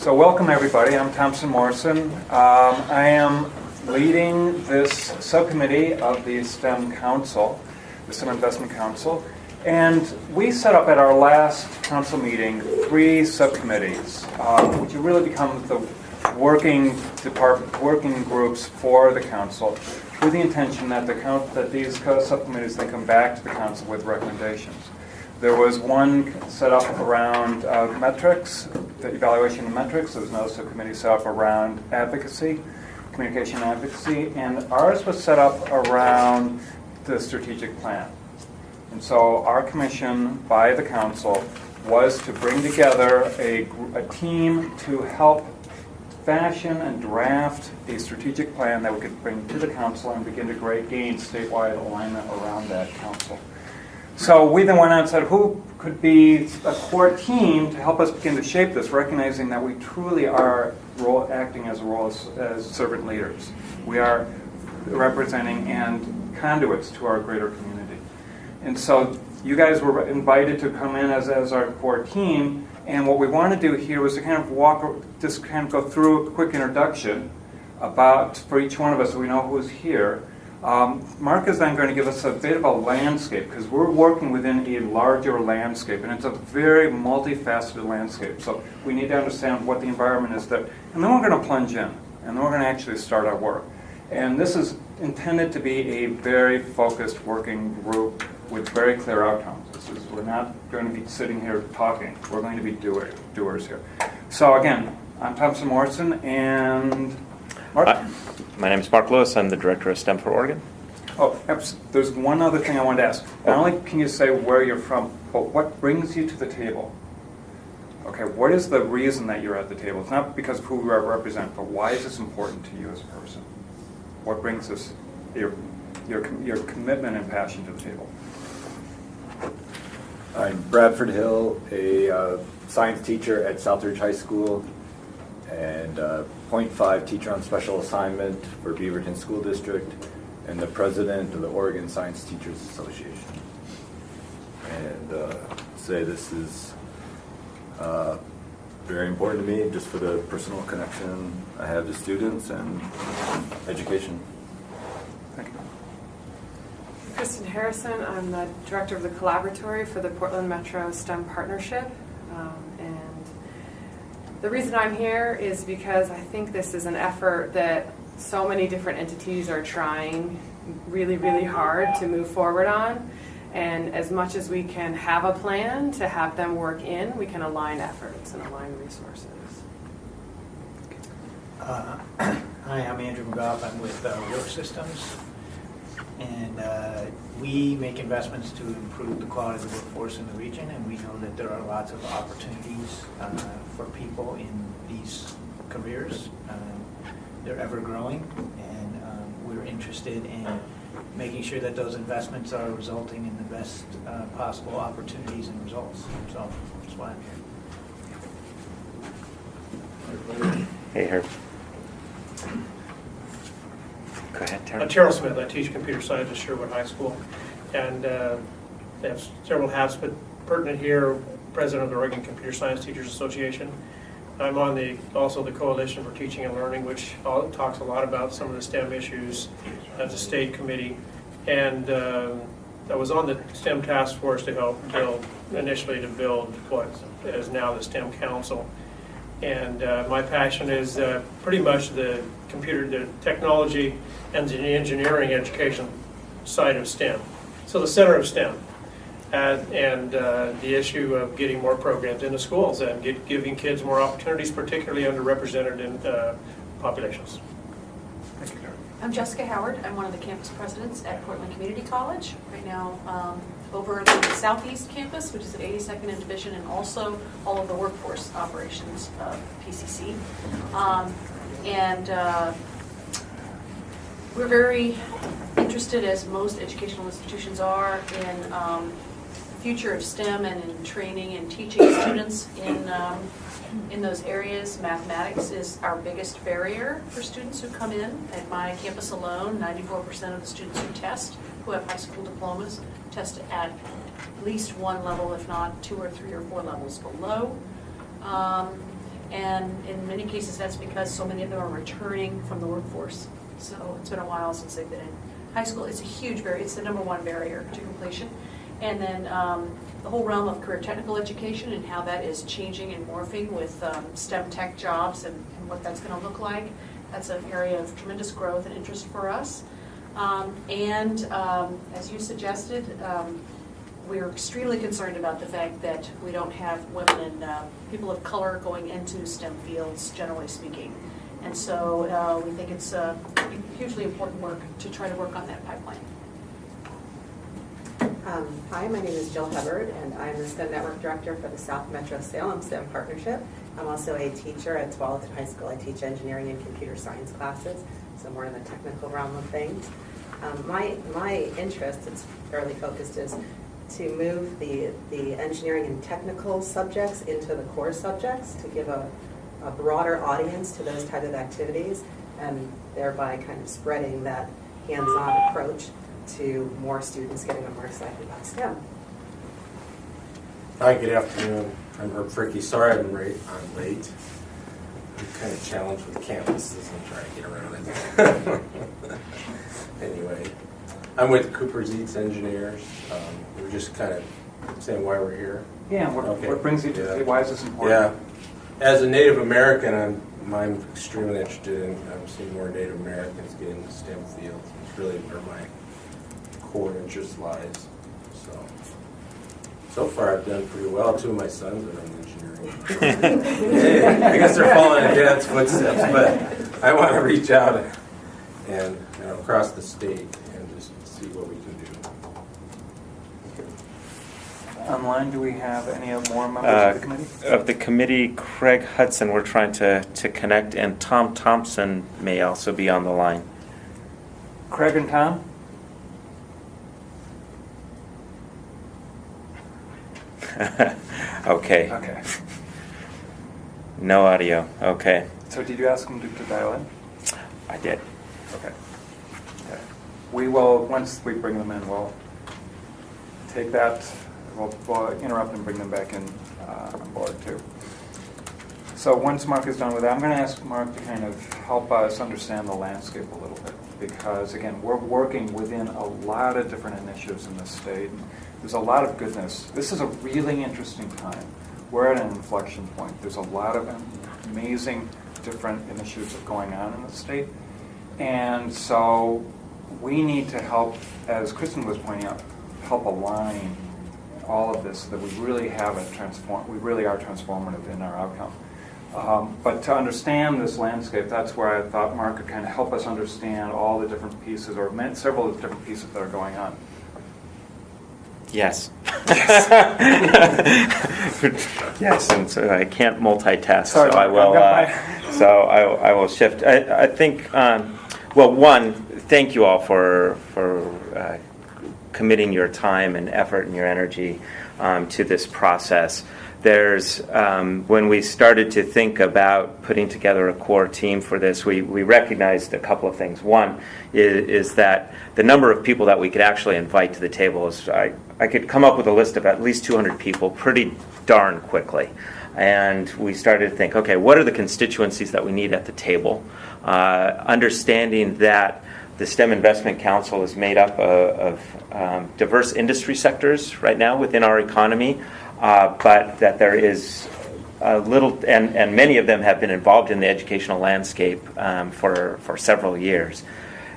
So welcome everybody, I'm Thompson Morrison. I am leading this subcommittee of the STEM Council, the STEM Investment Council. And we set up at our last council meeting 3 subcommittees, which have really become the working groups for the council, with the intention that these subcommittees then come back to the council with recommendations. There was one set up around metrics, the evaluation of metrics. There was another subcommittee set up around advocacy, communication advocacy, and ours was set up around the strategic plan. And so our commission by the council was to bring together a team to help fashion and draft a strategic plan that we could bring to the council and begin to gain statewide alignment around that council. So we then went on and said, who could be a core team to help us begin to shape this, recognizing that we truly are acting as servant leaders. We are representing and conduits to our greater community. And so you guys were invited to come in as our core team, and what we want to do here was to kind of go through a quick introduction for each one of us so we know who's here. Mark is then going to give us a bit of a landscape, because we're working within a larger landscape, and it's a very multifaceted landscape. So we need to understand what the environment is and then we're going to plunge in, and then we're going to actually start our work. And this is intended to be a very focused working group with very clear outcomes. We're not going to be sitting here talking. We're going to be doers here. So again, I'm Thompson Morrison, and Mark? My name is Mark Lewis. I'm the director of STEM for Oregon. Oh, there's one other thing I wanted to ask. Not only can you say where you're from, but what brings you to the table? Okay, what is the reason that you're at the table? It's not because of who we represent, but why is this important to you as a person? What brings your commitment and passion to the table? I'm Bradford Hill, a science teacher at Southridge High School and .5 teacher on special assignment for Beaverton School District and the president of the Oregon Science Teachers Association. And say this is very important to me just for the personal connection I have to students and education. Thank you. Kristen Harrison, I'm the director of the Collaboratory for the Portland Metro STEM Partnership. And the reason I'm here is because I think this is an effort that so many different entities are trying really, really hard to move forward on. And as much as we can have a plan to have them work in, we can align efforts and align resources. Hi, I'm Andrew McGough. I'm with Work Systems. And we make investments to improve the quality of the workforce in the region, and we know that there are lots of opportunities for people in these careers. They're ever growing, and we're interested in making sure that those investments are resulting in the best possible opportunities and results. So that's why I'm here. Hey, Herb. Go ahead, Terrell. Terrell Smith. I teach computer science at Sherwood High School, and I have several hats, but pertinent here, president of the Oregon Computer Science Teachers Association. I'm on also the Coalition for Teaching and Learning, which talks a lot about some of the STEM issues as a state committee, and I was on the STEM task force to help initially build what is now the STEM Council. And my passion is pretty much the technology and the engineering education side of STEM. So the center of STEM. And the issue of getting more programs into schools and giving kids more opportunities, particularly underrepresented in populations. Thank you, Derek. I'm Jessica Howard. I'm one of the campus presidents at Portland Community College. Right now, over at the Southeast Campus, which is at 82nd and Division, and also all of the workforce operations of PCC. We're very interested, as most educational institutions are, in the future of STEM and in training and teaching students in those areas. Mathematics is our biggest barrier for students who come in. At my campus alone, 94% of the students who test, who have high school diplomas, test at least one level, if not 2 or 3 or 4 levels below. And in many cases, that's because so many of them are returning from the workforce. So it's been a while since they've been in high school. It's a huge barrier. It's the number one barrier to completion. And then the whole realm of career technical education and how that is changing and morphing with STEM tech jobs and what that's going to look like. That's an area of tremendous growth and interest for us. As you suggested, we're extremely concerned about the fact that we don't have women and people of color going into STEM fields, generally speaking. And so we think it's hugely important work to try to work on that pipeline. Hi, my name is Jill Hubbard, and I'm the STEM Network Director for the South Metro Salem STEM Partnership. I'm also a teacher at Tualatin High School. I teach engineering and computer science classes, so more in the technical realm of things. My interest, it's fairly focused, is to move the engineering and technical subjects into the core subjects to give a broader audience to those type of activities, and thereby kind of spreading that hands-on approach to more students getting them more excited about STEM. Hi, good afternoon. I'm Herb Fricky. Sorry I'm late. I'm kind of challenged with campuses and trying to get around it. Anyway, I'm with Cooper Zeitz Engineers. We're just kind of saying why we're here. Yeah, Okay. what brings you to Yeah. why is this important? Yeah. As a Native American, I'm extremely interested in seeing more Native Americans get into STEM fields. It's really where my core interest lies. So far I've done pretty well. 2 of my sons are in engineering. Hey, I guess they're following in Dad's footsteps, but I want to reach out and across the state and just see what we can do. Online, do we have any more members of the committee? Of the committee, Craig Hudson, we're trying to connect, and Tom Thompson may also be on the line. Craig and Tom? Okay. Okay. No audio. Okay. So did you ask them to dial in? I did. Okay. We will, once we bring them in, we'll take that, we'll interrupt and bring them back in on board too. So once Mark is done with that, I'm going to ask Mark to kind of help us understand the landscape a little bit, because again, we're working within a lot of different initiatives in the state. There's a lot of goodness. This is a really interesting time. We're at an inflection point. There's a lot of amazing different initiatives going on in the state. And so we need to help, as Kristen was pointing out, help align all of this so that we really have we really are transformative in our outcome. But to understand this landscape, that's where I thought Mark could kind of help us understand all the different pieces, or several of the different pieces that are going on. Yes. Yes, and so I can't multitask, Sorry, so I will. I will shift. I think. Well, one, thank you all for committing your time and effort and your energy to this process. There's when we started to think about putting together a core team for this, we recognized a couple of things. One is that the number of people that we could actually invite to the table is I could come up with a list of at least 200 people pretty darn quickly. And we started to think, okay, what are the constituencies that we need at the table? Understanding that the STEM Investment Council is made up of diverse industry sectors right now within our economy, but that there is a little, and many of them have been involved in the educational landscape for several years.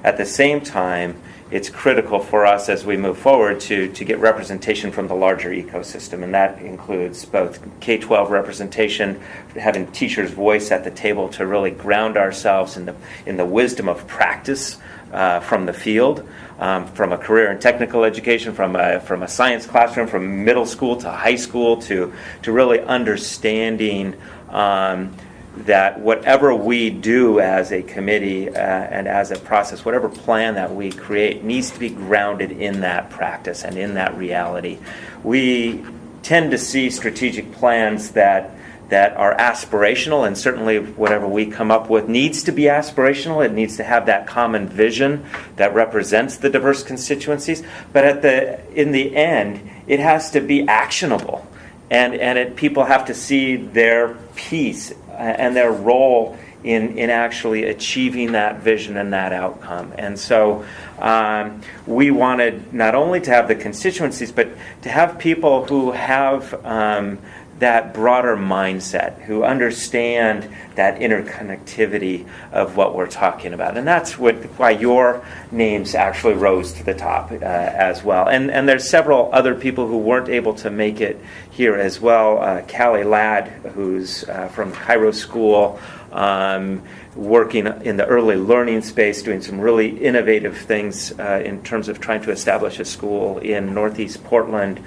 At the same time, it's critical for us as we move forward to get representation from the larger ecosystem, and that includes both K-12 representation, having teachers' voice at the table to really ground ourselves in the wisdom of practice from the field, from a career and technical education, from a science classroom, from middle school to high school, to really understanding that whatever we do as a committee and as a process, whatever plan that we create needs to be grounded in that practice and in that reality. We tend to see strategic plans that are aspirational, and certainly whatever we come up with needs to be aspirational. It needs to have that common vision that represents the diverse constituencies. But in the end, it has to be actionable, and people have to see their piece and their role in actually achieving that vision and that outcome. And so we wanted not only to have the constituencies, but to have people who have that broader mindset, who understand that interconnectivity of what we're talking about. And that's why your names actually rose to the top as well. And there's several other people who weren't able to make it here as well. Callie Ladd, who's from Cairo School, working in the early learning space, doing some really innovative things in terms of trying to establish a school in Northeast Portland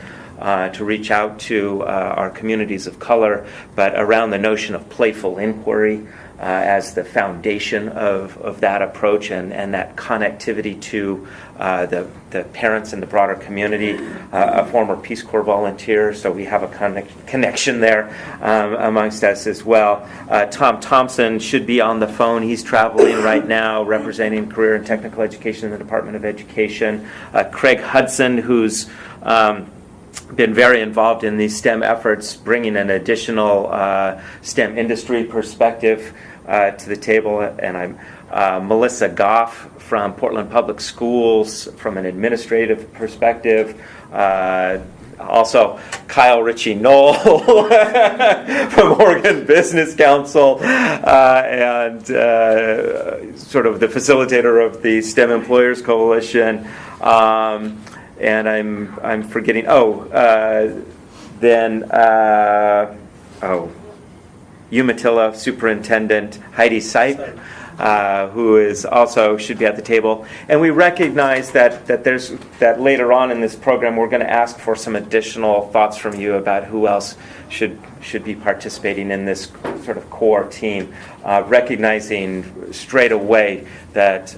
to reach out to our communities of color, but around the notion of playful inquiry as the foundation of that approach and that connectivity to the parents and the broader community. A former Peace Corps volunteer, so we have a connection there amongst us as well. Tom Thompson should be on the phone. He's traveling right now, representing career and technical education in the Department of Education. Craig Hudson, who's been very involved in these STEM efforts, bringing an additional STEM industry perspective to the table. And I'm Melissa Goff from Portland Public Schools from an administrative perspective. Also, Kyle Ritchie Knoll from Oregon Business Council and sort of the facilitator of the STEM Employers Coalition. And I'm forgetting. Umatilla Superintendent Heidi Sipe, who is also should be at the table. And we recognize that later on in this program we're going to ask for some additional thoughts from you about who else should be participating in this sort of core team, recognizing straight away that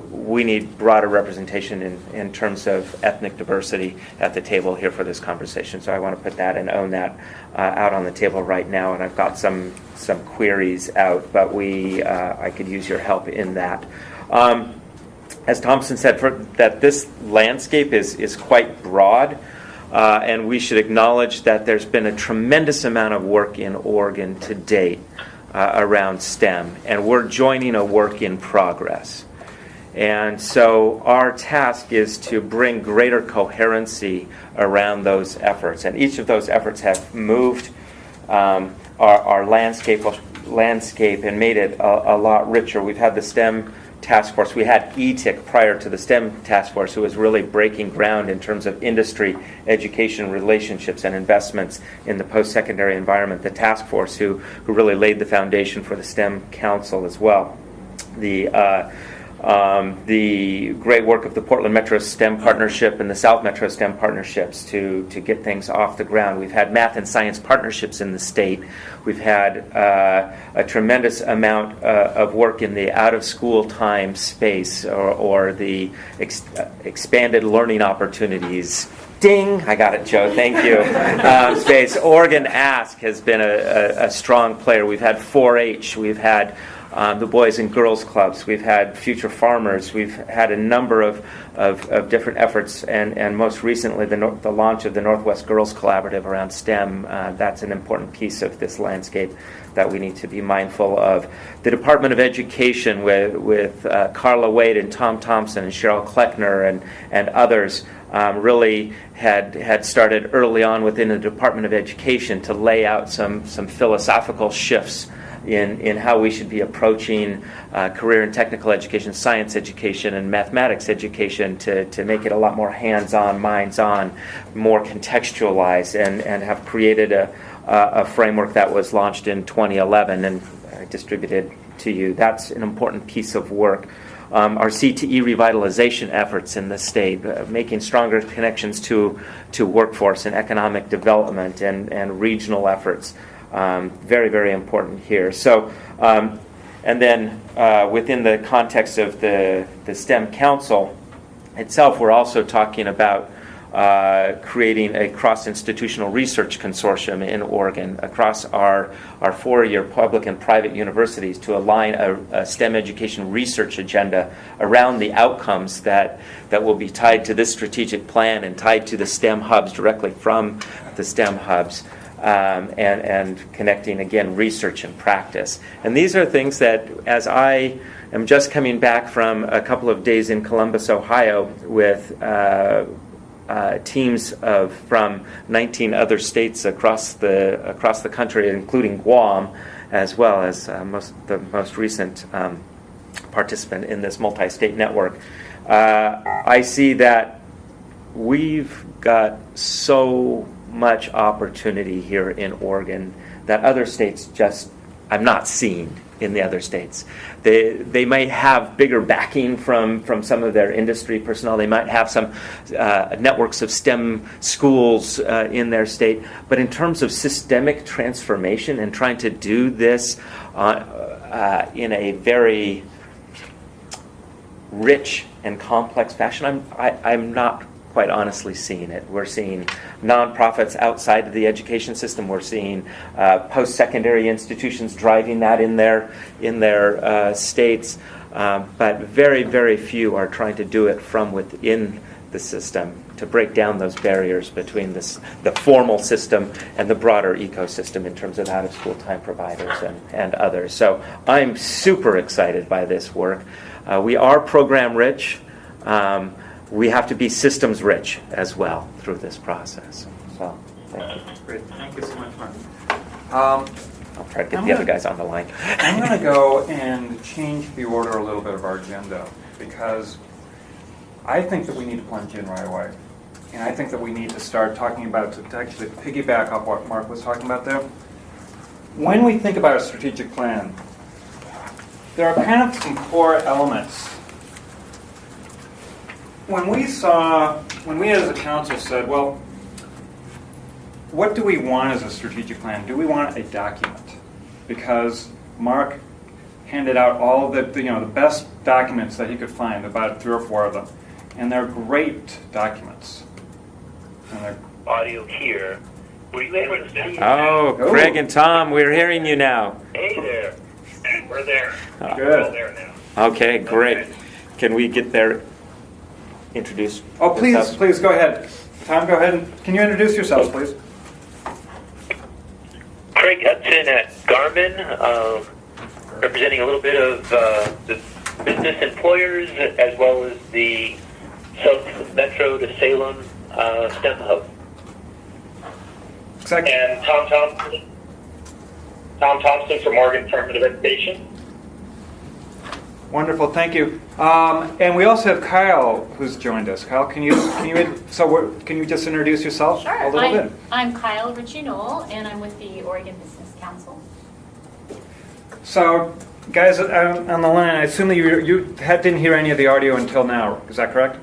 we need broader representation in terms of ethnic diversity at the table here for this conversation. So I want to put that and own that out on the table right now, and I've got some queries out, but I could use your help in that. As Thompson said, that this landscape is quite broad. And we should acknowledge that there's been a tremendous amount of work in Oregon to date around STEM, and we're joining a work in progress. And so our task is to bring greater coherency around those efforts. And each of those efforts have moved our landscape and made it a lot richer. We've had the STEM task force. We had ETIC prior to the STEM task force, who was really breaking ground in terms of industry, education, relationships, and investments in the post-secondary environment. The task force who really laid the foundation for the STEM Council as well. The great work of the Portland Metro STEM Partnership and the South Metro STEM Partnerships to get things off the ground. We've had math and science partnerships in the state. We've had a tremendous amount of work in the out-of-school time space or the expanded learning opportunities. Ding! I got it, Joe. Thank you. Space. Oregon Ask has been a strong player. We've had 4-H. We've had the Boys and Girls Clubs. We've had Future Farmers. We've had a number of different efforts, and most recently the launch of the Northwest Girls Collaborative around STEM. That's an important piece of this landscape that we need to be mindful of. The Department of Education with Carla Wade and Tom Thompson and Cheryl Kleckner and others really had started early on within the Department of Education to lay out some philosophical shifts in how we should be approaching career and technical education, science education, and mathematics education to make it a lot more hands-on, minds-on, more contextualized, and have created a framework that was launched in 2011 and distributed to you. That's an important piece of work. Our CTE revitalization efforts in the state, making stronger connections to workforce and economic development and regional efforts. Very, very important here. So, and then within the context of the STEM Council itself, we're also talking about creating a cross-institutional research consortium in Oregon across our 4-year public and private universities to align a STEM education research agenda around the outcomes that will be tied to this strategic plan and tied to the STEM hubs directly from the STEM hubs. and connecting, again, research and practice. And these are things that, as I am just coming back from a couple of days in Columbus, Ohio, with teams from 19 other states across the country, including Guam, as well as the most recent participant in this multi-state network. I see that we've got so much opportunity here in Oregon that other states just, I'm not seeing in the other states. They might have bigger backing from some of their industry personnel. They might have some networks of STEM schools in their state. But in terms of systemic transformation and trying to do this in a very rich and complex fashion, I'm not quite honestly seeing it. We're seeing nonprofits outside of the education system. We're seeing post-secondary institutions driving that in their states, but very, very few are trying to do it from within the system to break down those barriers between the formal system and the broader ecosystem in terms of out-of-school time providers and others. So I'm super excited by this work. We are program rich. We have to be systems rich as well through this process. So, thank you. Great. Thank you so much, Mark. I'll try to get the other guys on the line. I'm going to go and change the order a little bit of our agenda, because I think that we need to plunge in right away. And I think that we need to start talking about, to actually piggyback off what Mark was talking about there. When we think about a strategic plan, there are kind of some core elements. When we as a council said, well, what do we want as a strategic plan? Do we want a document? Because Mark handed out all of the best documents that he could find, about 3 or 4 of them. And they're great documents. And they're audio here. Were you able to see? Oh, Craig and Tom, we're hearing you now. Hey there. We're there. Good. We're all there now. Okay, great. Can we get there? Introduce. Oh, please yourselves? go ahead. Tom, go ahead. Can you introduce yourselves, please? Craig Hudson at Garmin, representing a little bit of the business employers as well as the South Metro to Salem STEM Hub. Exactly. And Tom Thompson from Oregon Department of Education. Wonderful, thank you. And we also have Kyle, who's joined us. Kyle, can you just introduce yourself a little bit? I'm Kyle Ritchie-Knoll, and I'm with the Oregon Business Council. So, guys on the line, I assume that you didn't hear any of the audio until now. Is that correct?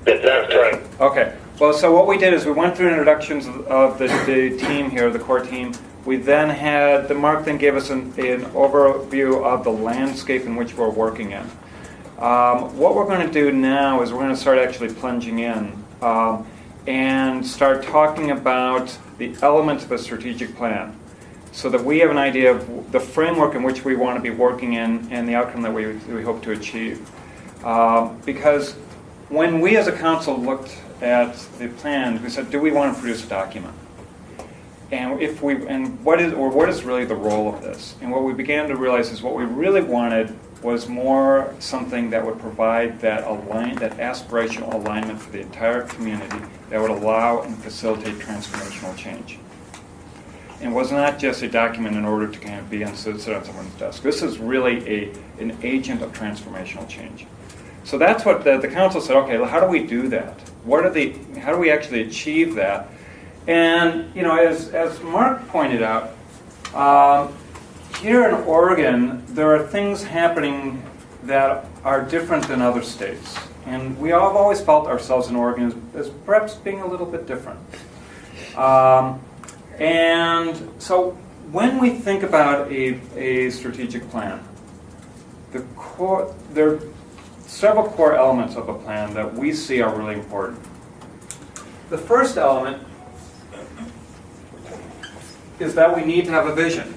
That's correct. Okay. Well, so what we did is we went through introductions of the team here, the core team. We then had, Mark then gave us an overview of the landscape in which we're working in. What we're going to do now is we're going to start actually plunging in and start talking about the elements of a strategic plan, so that we have an idea of the framework in which we want to be working in and the outcome that we hope to achieve. Because when we as a council looked at the plan, we said, do we want to produce a document? And what is really the role of this? And what we began to realize is what we really wanted was more something that would provide that aspirational alignment for the entire community that would allow and facilitate transformational change. And was not just a document in order to kind of be and sit on someone's desk. This is really an agent of transformational change. So that's what the council said. Okay, well, how do we do that? How do we actually achieve that? And as Mark pointed out, here in Oregon, there are things happening that are different than other states. And we have always felt ourselves in Oregon as perhaps being a little bit different. And so when we think about a strategic plan, there are several core elements of a plan that we see are really important. The first element is that we need to have a vision.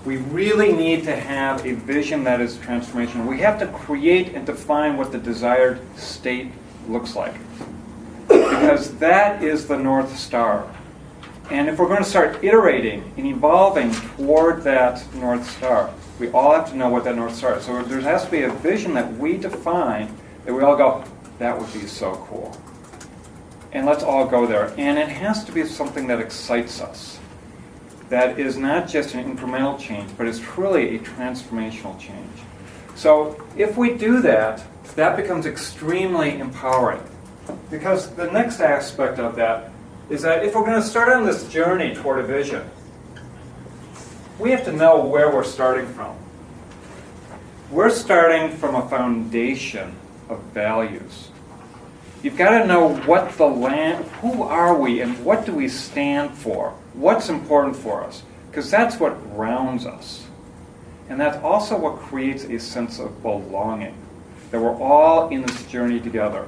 We really need to have a vision that is transformational. We have to create and define what the desired state looks like, because that is the North Star. And if we're going to start iterating and evolving toward that North Star, we all have to know what that North Star is. So there has to be a vision that we define that we all go, that would be so cool. And let's all go there. And it has to be something that excites us. That is not just an incremental change, but is truly a transformational change. So if we do that, that becomes extremely empowering. Because the next aspect of that is that if we're going to start on this journey toward a vision, we have to know where we're starting from. We're starting from a foundation of values. You've got to know what who are we and what do we stand for? What's important for us? Because that's what grounds us. And that's also what creates a sense of belonging. That we're all in this journey together.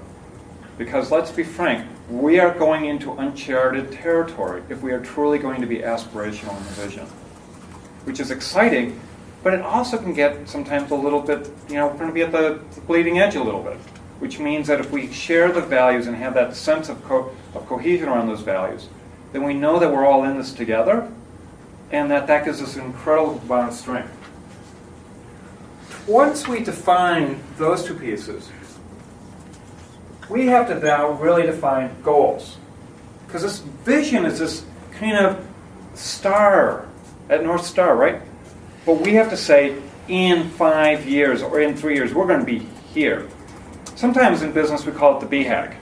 Because let's be frank, we are going into uncharted territory if we are truly going to be aspirational in the vision. Which is exciting, but it also can get sometimes a little bit, we're going to be at the bleeding edge a little bit. Which means that if we share the values and have that sense of cohesion around those values, then we know that we're all in this together, and that gives us an incredible amount of strength. Once we define those two pieces, we have to now really define goals. Because this vision is this kind of star, that North Star, right? But we have to say, in 5 years or in 3 years, we're going to be here. Sometimes in business we call it the BHAG,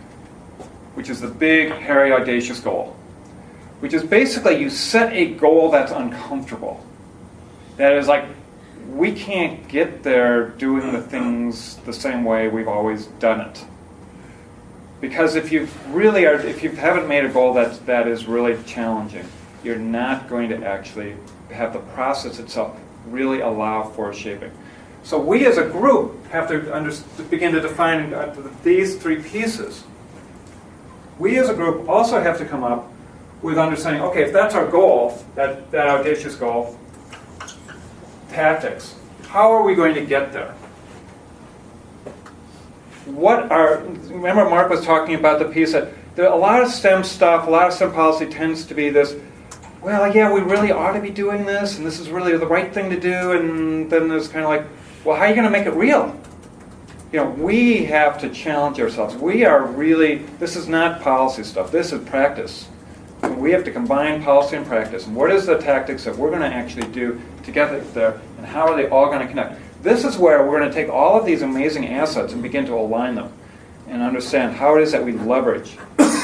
which is the big, hairy, audacious goal. Which is basically you set a goal that's uncomfortable. That is like, we can't get there doing the things the same way we've always done it. Because if you haven't made a goal that is really challenging, you're not going to actually have the process itself really allow for shaping. So we as a group have to begin to define these three pieces. We as a group also have to come up with understanding, okay, if that's our goal, that audacious goal, tactics, how are we going to get there? Remember Mark was talking about the piece that a lot of STEM stuff, a lot of STEM policy tends to be this, well, yeah, we really ought to be doing this, and this is really the right thing to do, and then there's kind of like, well, how are you going to make it real? We have to challenge ourselves. This is not policy stuff, this is practice. And we have to combine policy and practice. And what is the tactics that we're going to actually do to get there, and how are they all going to connect? This is where we're going to take all of these amazing assets and begin to align them and understand how it is that we leverage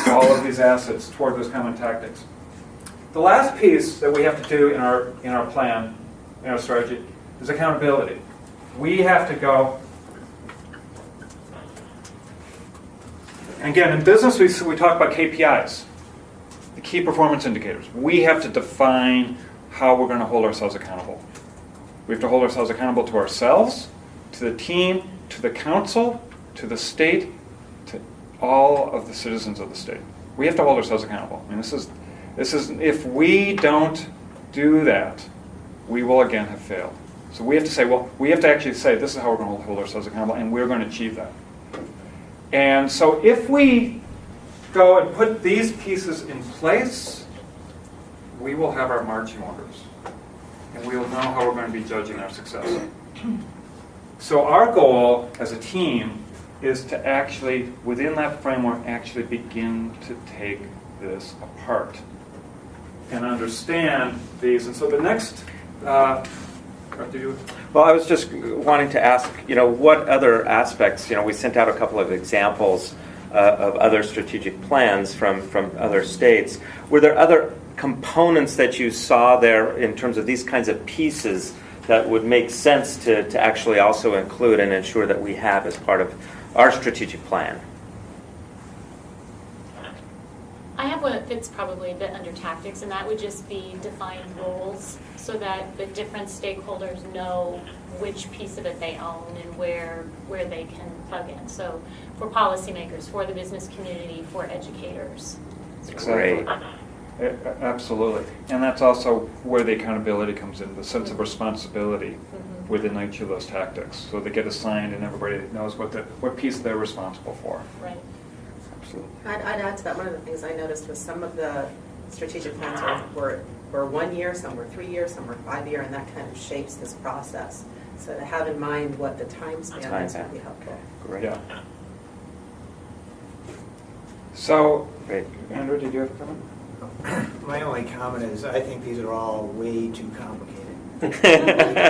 all of these assets toward those common tactics. The last piece that we have to do in our plan, in our strategy, is accountability. We have to go. And again, in business, we talk about KPIs, the key performance indicators. We have to define how we're going to hold ourselves accountable. We have to hold ourselves accountable to ourselves, to the team, to the council, to the state, to all of the citizens of the state. We have to hold ourselves accountable. I mean, this is if we don't do that, we will again have failed. So we have to say, we have to actually say, this is how we're going to hold ourselves accountable, and we're going to achieve that. And so if we go and put these pieces in place, we will have our marching orders. And we will know how we're going to be judging our success. So our goal as a team is to actually, within that framework, actually begin to take this apart and understand these. And so the next, Well, I was just wanting to ask, what other aspects, we sent out a couple of examples of other strategic plans from other states. Were there other components that you saw there in terms of these kinds of pieces that would make sense to actually also include and ensure that we have as part of our strategic plan? I have one that fits probably a bit under tactics, and that would just be defining roles so that the different stakeholders know which piece of it they own and where they can plug in. So for policymakers, for the business community, for educators. Exactly. Absolutely. And that's also where the accountability comes in, the sense of responsibility within each of those tactics. So they get assigned and everybody knows what piece they're responsible for. Right. Absolutely. I'd add to that, one of the things I noticed was some of the strategic plans were 1 year, some were 3 years, some were 5 year, and that kind of shapes this process. So to have in mind what the time span is would be helpful. Great. Yeah. So, Great. Andrew, did you have a comment? My only comment is, I think these are all way too complicated.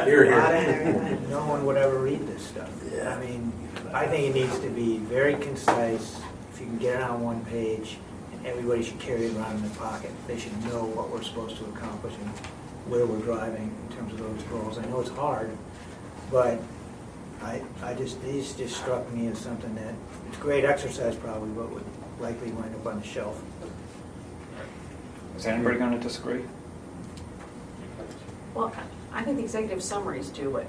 Here, A lot here. in there. No one would ever read this stuff. Yeah. I mean, I think it needs to be very concise. If you can get it on one page, and everybody should carry it around in their pocket. They should know what we're supposed to accomplish and where we're driving in terms of those goals. I know it's hard, but these just struck me as something that, it's great exercise probably, but would likely wind up on the shelf. Is anybody going to disagree? Well, I think the executive summaries do what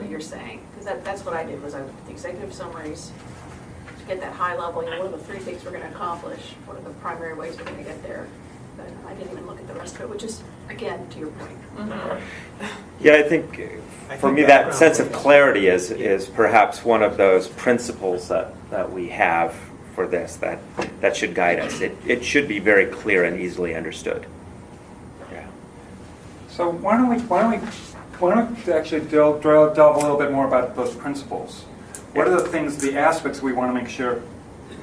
you're saying, because that's what I did, was I looked at the executive summaries to get that high level, what are the 3 things we're going to accomplish, what are the primary ways we're going to get there. But I didn't even look at the rest of it, which is, again, to your point. Yeah, I think for me that sense of clarity is perhaps one of those principles that we have for this that should guide us. It should be very clear and easily understood. Yeah. So why don't we actually delve a little bit more about those principles? What are the things, the aspects we want to make sure?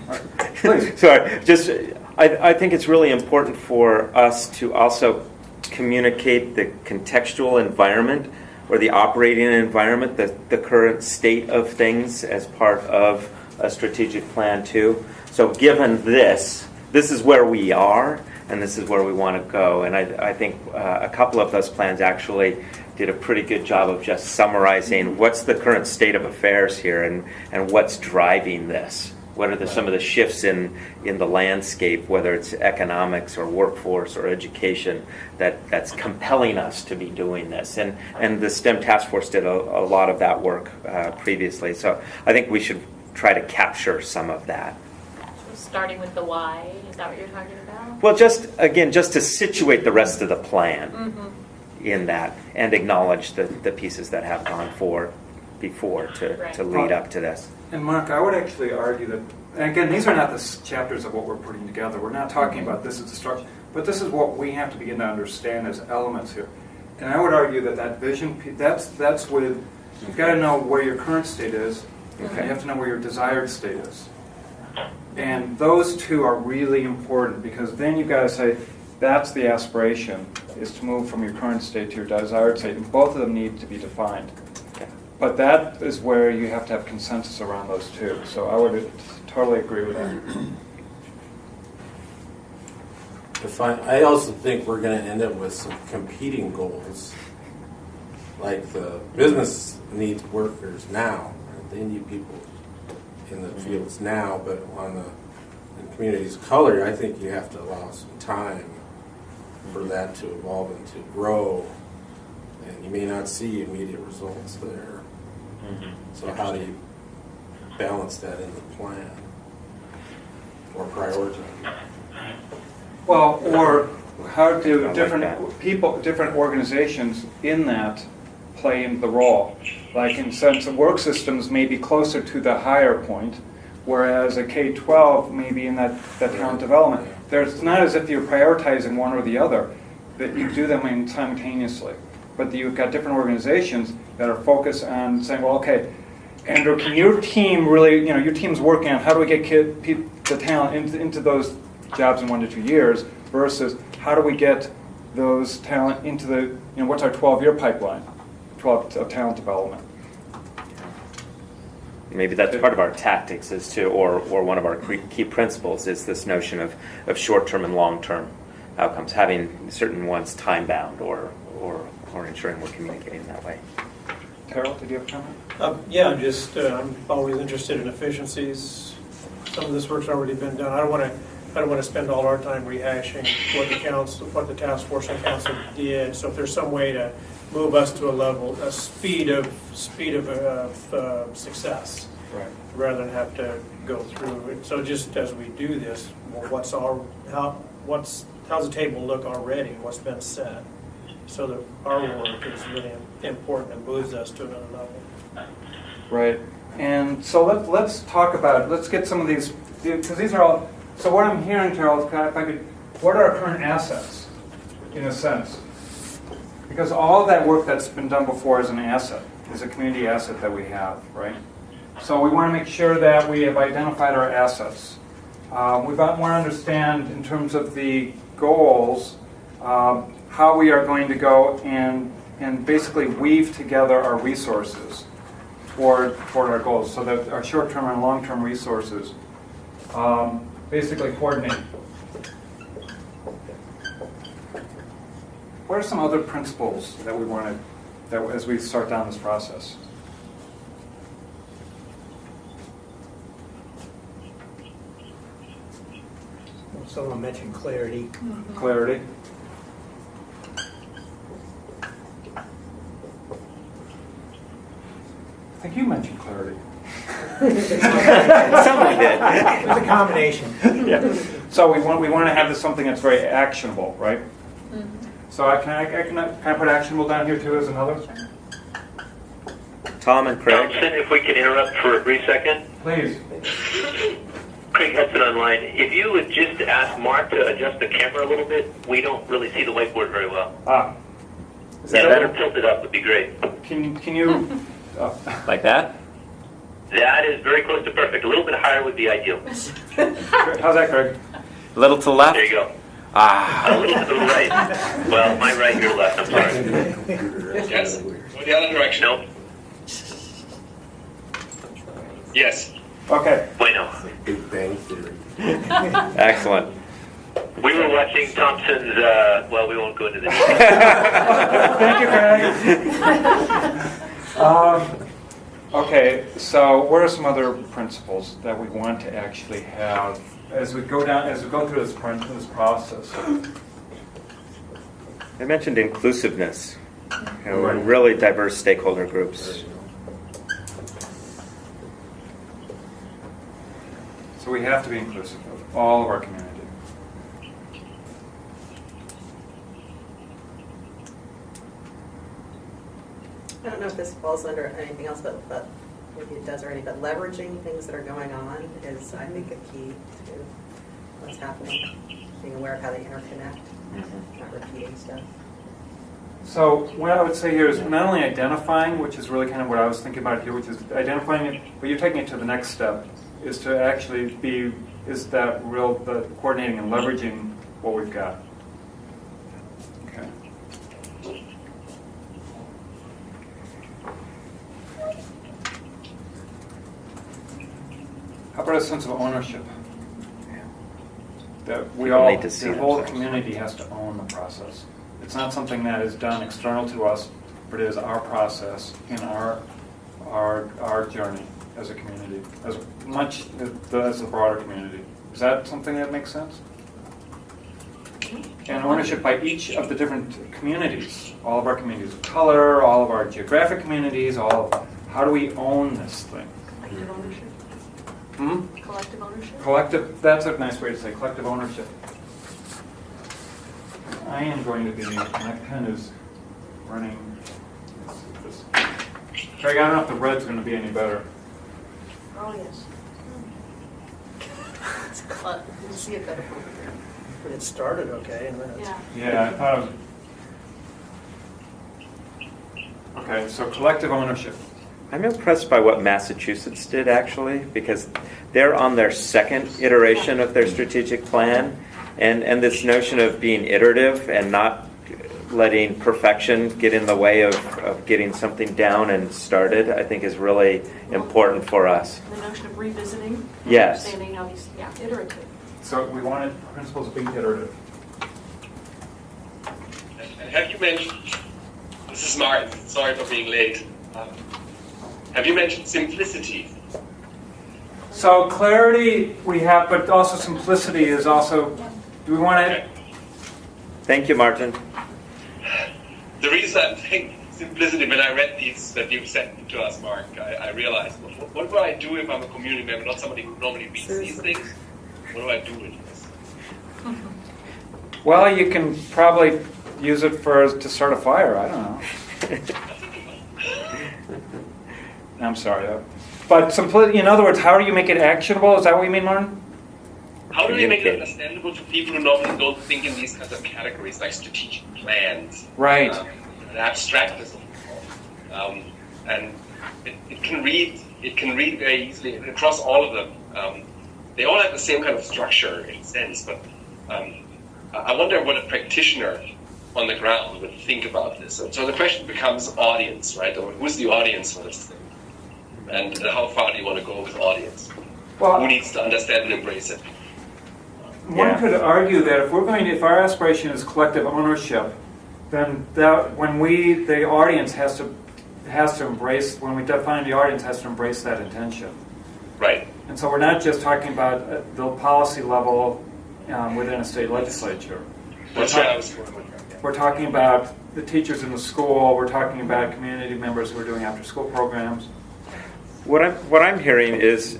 All right, please. Sorry, just I think it's really important for us to also communicate the contextual environment or the operating environment, the current state of things as part of a strategic plan too. So given this is where we are and this is where we want to go. And I think a couple of those plans actually did a pretty good job of just summarizing what's the current state of affairs here and what's driving this. What are some of the shifts in the landscape, whether it's economics or workforce or education, that's compelling us to be doing this? And the STEM Task Force did a lot of that work previously. So I think we should try to capture some of that. Starting with the why, is that what you're talking about? Well, just to situate the rest of the plan in that and acknowledge the pieces that have gone forward before to lead up to this. And Mark, I would actually argue that, and again, these are not the chapters of what we're putting together. We're not talking about this as a structure, but this is what we have to begin to understand as elements here. And I would argue that vision, that's with, you've got to know where your current state is, and you have to know where your desired state is. And those two are really important, because then you've got to say, that's the aspiration, is to move from your current state to your desired state, and both of them need to be defined. But that is where you have to have consensus around those two. So I would totally agree with that. I also think we're going to end up with some competing goals. Like the business needs workers now. They need people in the fields now, but in communities of color, I think you have to allow some time for that to evolve and to grow. And you may not see immediate results there. So how do you balance that in the plan or prioritize? Well, or how do I like different that. people, different organizations in that play in the role? Like in sense of work systems may be closer to the higher point, whereas a K-12 may be in that talent development. It's not as if you're prioritizing one or the other, that you do them simultaneously. But you've got different organizations that are focused on saying, well, okay, Andrew, can your team really, your team's working on how do we get the talent into those jobs in 1 to 2 years versus how do we get those talent into the, what's our 12-year pipeline of talent development? Maybe that's part of our tactics is to, or one of our key principles is this notion of short-term and long-term outcomes, having certain ones time-bound or ensuring we're communicating that way. Terrell, did you have a comment? Yeah, I'm always interested in efficiencies. Some of this work's already been done. I don't want to spend all our time rehashing what the task force and council did. So if there's some way to move us to a speed of success, Right. rather than have to go through it. So just as we do this, well, how's the table look already? What's been said? So that our work is really important and moves us to another level. Right. And so let's talk about, let's get some of these, because these are all, so what I'm hearing, Terrell, if I could what are our current assets, in a sense? Because all of that work that's been done before is an asset, is a community asset that we have, right? So we want to make sure that we have identified our assets. We want to understand, in terms of the goals, how we are going to go and basically weave together our resources toward our goals, so that our short-term and long-term resources basically coordinate. What are some other principles that we want to, that as we start down this process? Someone mentioned clarity. Clarity. I think you mentioned clarity. Someone did. It's a combination. Yeah. So we want to have this something that's very actionable, right? So can I put actionable down here too as another? Tom and Craig. Thompson, if we can interrupt for a brief second. Please. Craig Hudson online. If you would just ask Mark to adjust the camera a little bit, we don't really see the whiteboard very well. Is that Yeah, better? tilt it up would be great. Can you? Like that? That is very close to perfect. A little bit higher would be ideal. How's that, Craig? A little to the left? There you go. Ah. A little to the right. Well, my right, your left. I'm sorry. Yes. Or the other direction. No. Yes. Okay. Bueno. Big Bang Theory. Excellent. We were watching Thompson's. Well, we won't go into the details. Thank you, Craig. Okay, so what are some other principles that we want to actually have as we go through this process? I mentioned inclusiveness. Right. Really diverse stakeholder groups. So we have to be inclusive of all of our community. I don't know if this falls under anything else, but maybe it does already, but leveraging things that are going on is, I think, a key to what's happening. Being aware of how they interconnect, not repeating stuff. So what I would say here is not only identifying, which is really kind of what I was thinking about here, which is identifying it, but you're taking it to the next step, is to actually the coordinating and leveraging what we've got. Okay. How about a sense of ownership? That we all, Need to see the whole themselves. community has to own the process. It's not something that is done external to us, but it is our process in our journey as a community, as much as the broader community. Is that something that makes sense? And ownership by each of the different communities, all of our communities of color, all of our geographic communities, how do we own this thing? Collective ownership. Collective ownership. Collective, that's a nice way to say collective ownership. I am going to be, my pen is running. Craig, I don't know if the red's going to be any better. Oh, yes. It's clever. You can see it better from here. But it started okay, and then it's... Yeah. Yeah, I thought it was... Okay, so collective ownership. I'm impressed by what Massachusetts did, actually, because they're on their second iteration of their strategic plan, and this notion of being iterative and not letting perfection get in the way of getting something down and started, I think is really important for us. The notion of revisiting. Yes. Understanding how these, iterative. So we wanted principles of being iterative. And have you mentioned, this is Martin, sorry for being late. Have you mentioned simplicity? So clarity we have, but also simplicity is also, do we want to... Thank you, Martin. The reason I think simplicity, when I read these that you sent to us, Mark, I realized, what do I do if I'm a community member, not somebody who normally reads these things? What do I do with this? Well, you can probably use it to start a fire. I don't know. I'm sorry. But simplicity, in other words, how do you make it actionable? Is that what you mean, Martin? how do we make it communicate. understandable to people who normally don't think in these kinds of categories, like strategic plans? Right. The abstractness of it. And it can read very easily across all of them. They all have the same kind of structure in a sense, but I wonder what a practitioner on the ground would think about this. So the question becomes audience, right? Or who's the audience for this thing? And how far do you want to go with audience? Well, Who needs to understand and embrace it? one could argue that if our aspiration is collective ownership, then that the audience has to embrace, when we define the audience, has to embrace that intention. Right. And so we're not just talking about the policy level within a state legislature. That's what I was going with. We're talking about the teachers in the school. We're talking about community members who are doing after-school programs. What I'm hearing is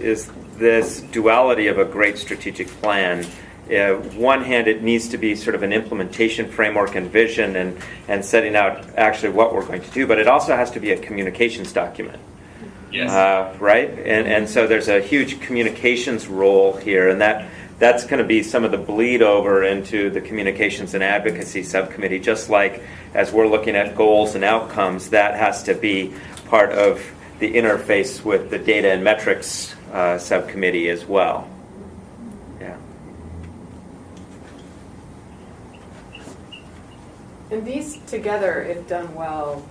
this duality of a great strategic plan. One hand, it needs to be sort of an implementation framework and vision and setting out actually what we're going to do, but it also has to be a communications document. Yes. Right? And so there's a huge communications role here, and that's going to be some of the bleed over into the communications and advocacy subcommittee, just like as we're looking at goals and outcomes, that has to be part of the interface with the data and metrics subcommittee as well. Yeah. And these together, if done well,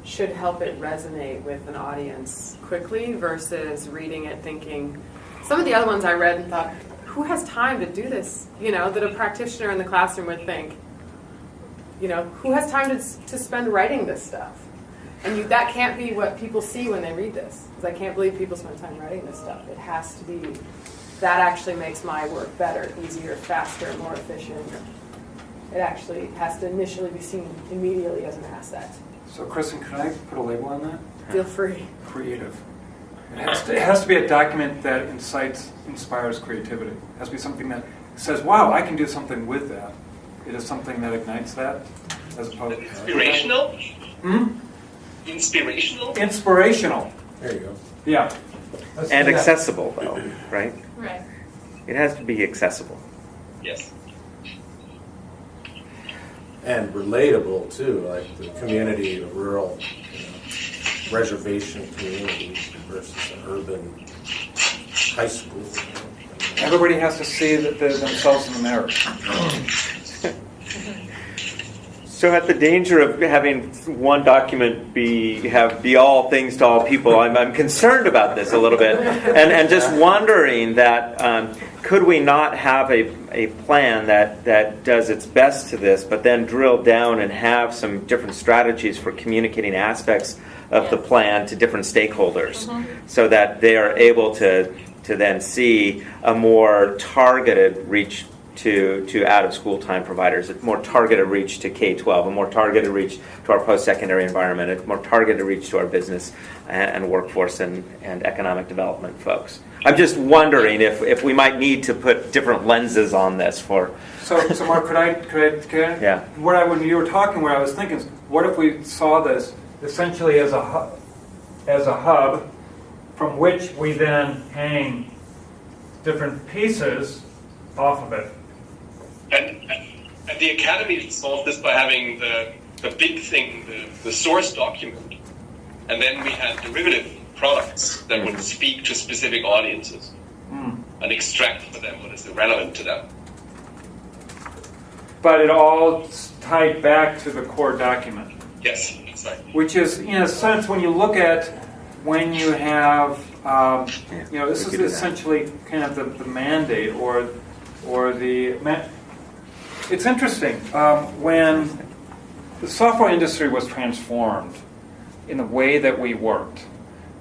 should help it resonate with an audience quickly versus reading it thinking. Some of the other ones I read and thought, who has time to do this? That a practitioner in the classroom would think, who has time to spend writing this stuff? And that can't be what people see when they read this. Because I can't believe people spend time writing this stuff. It has to be, that actually makes my work better, easier, faster, more efficient. It actually has to initially be seen immediately as an asset. So, Kristen, can I put a label on that? Feel free. Creative. It has to be a document that inspires creativity. It has to be something that says, wow, I can do something with that. It is something that ignites that, as opposed to... Inspirational? Inspirational? Inspirational. There you go. Yeah. And accessible, though, right? Right. It has to be accessible. Yes. And relatable too, like the community, the rural, reservation community versus an urban high school. Everybody has to see themselves in the mirror. So at the danger of having one document be all things to all people, I'm concerned about this a little bit, and just wondering that could we not have a plan that does its best to this, but then drill down and have some different strategies for communicating aspects of the plan to different stakeholders, so that they are able to then see a more targeted reach to out-of-school time providers, a more targeted reach to K-12, a more targeted reach to our post-secondary environment, a more targeted reach to our business and workforce and economic development folks. I'm just wondering if we might need to put different lenses on this for... So Mark, could I? Yeah. When you were talking, what I was thinking is, what if we saw this essentially as a hub from which we then hang different pieces off of it? And the Academy solved this by having the big thing, the source document, and then we had derivative products that would speak to specific audiences and extract for them what is relevant to them. But it all tied back to the core document. Yes, that's right. Which is, in a sense, when you have, this is essentially kind of the mandate or the... It's interesting. When the software industry was transformed in the way that we worked,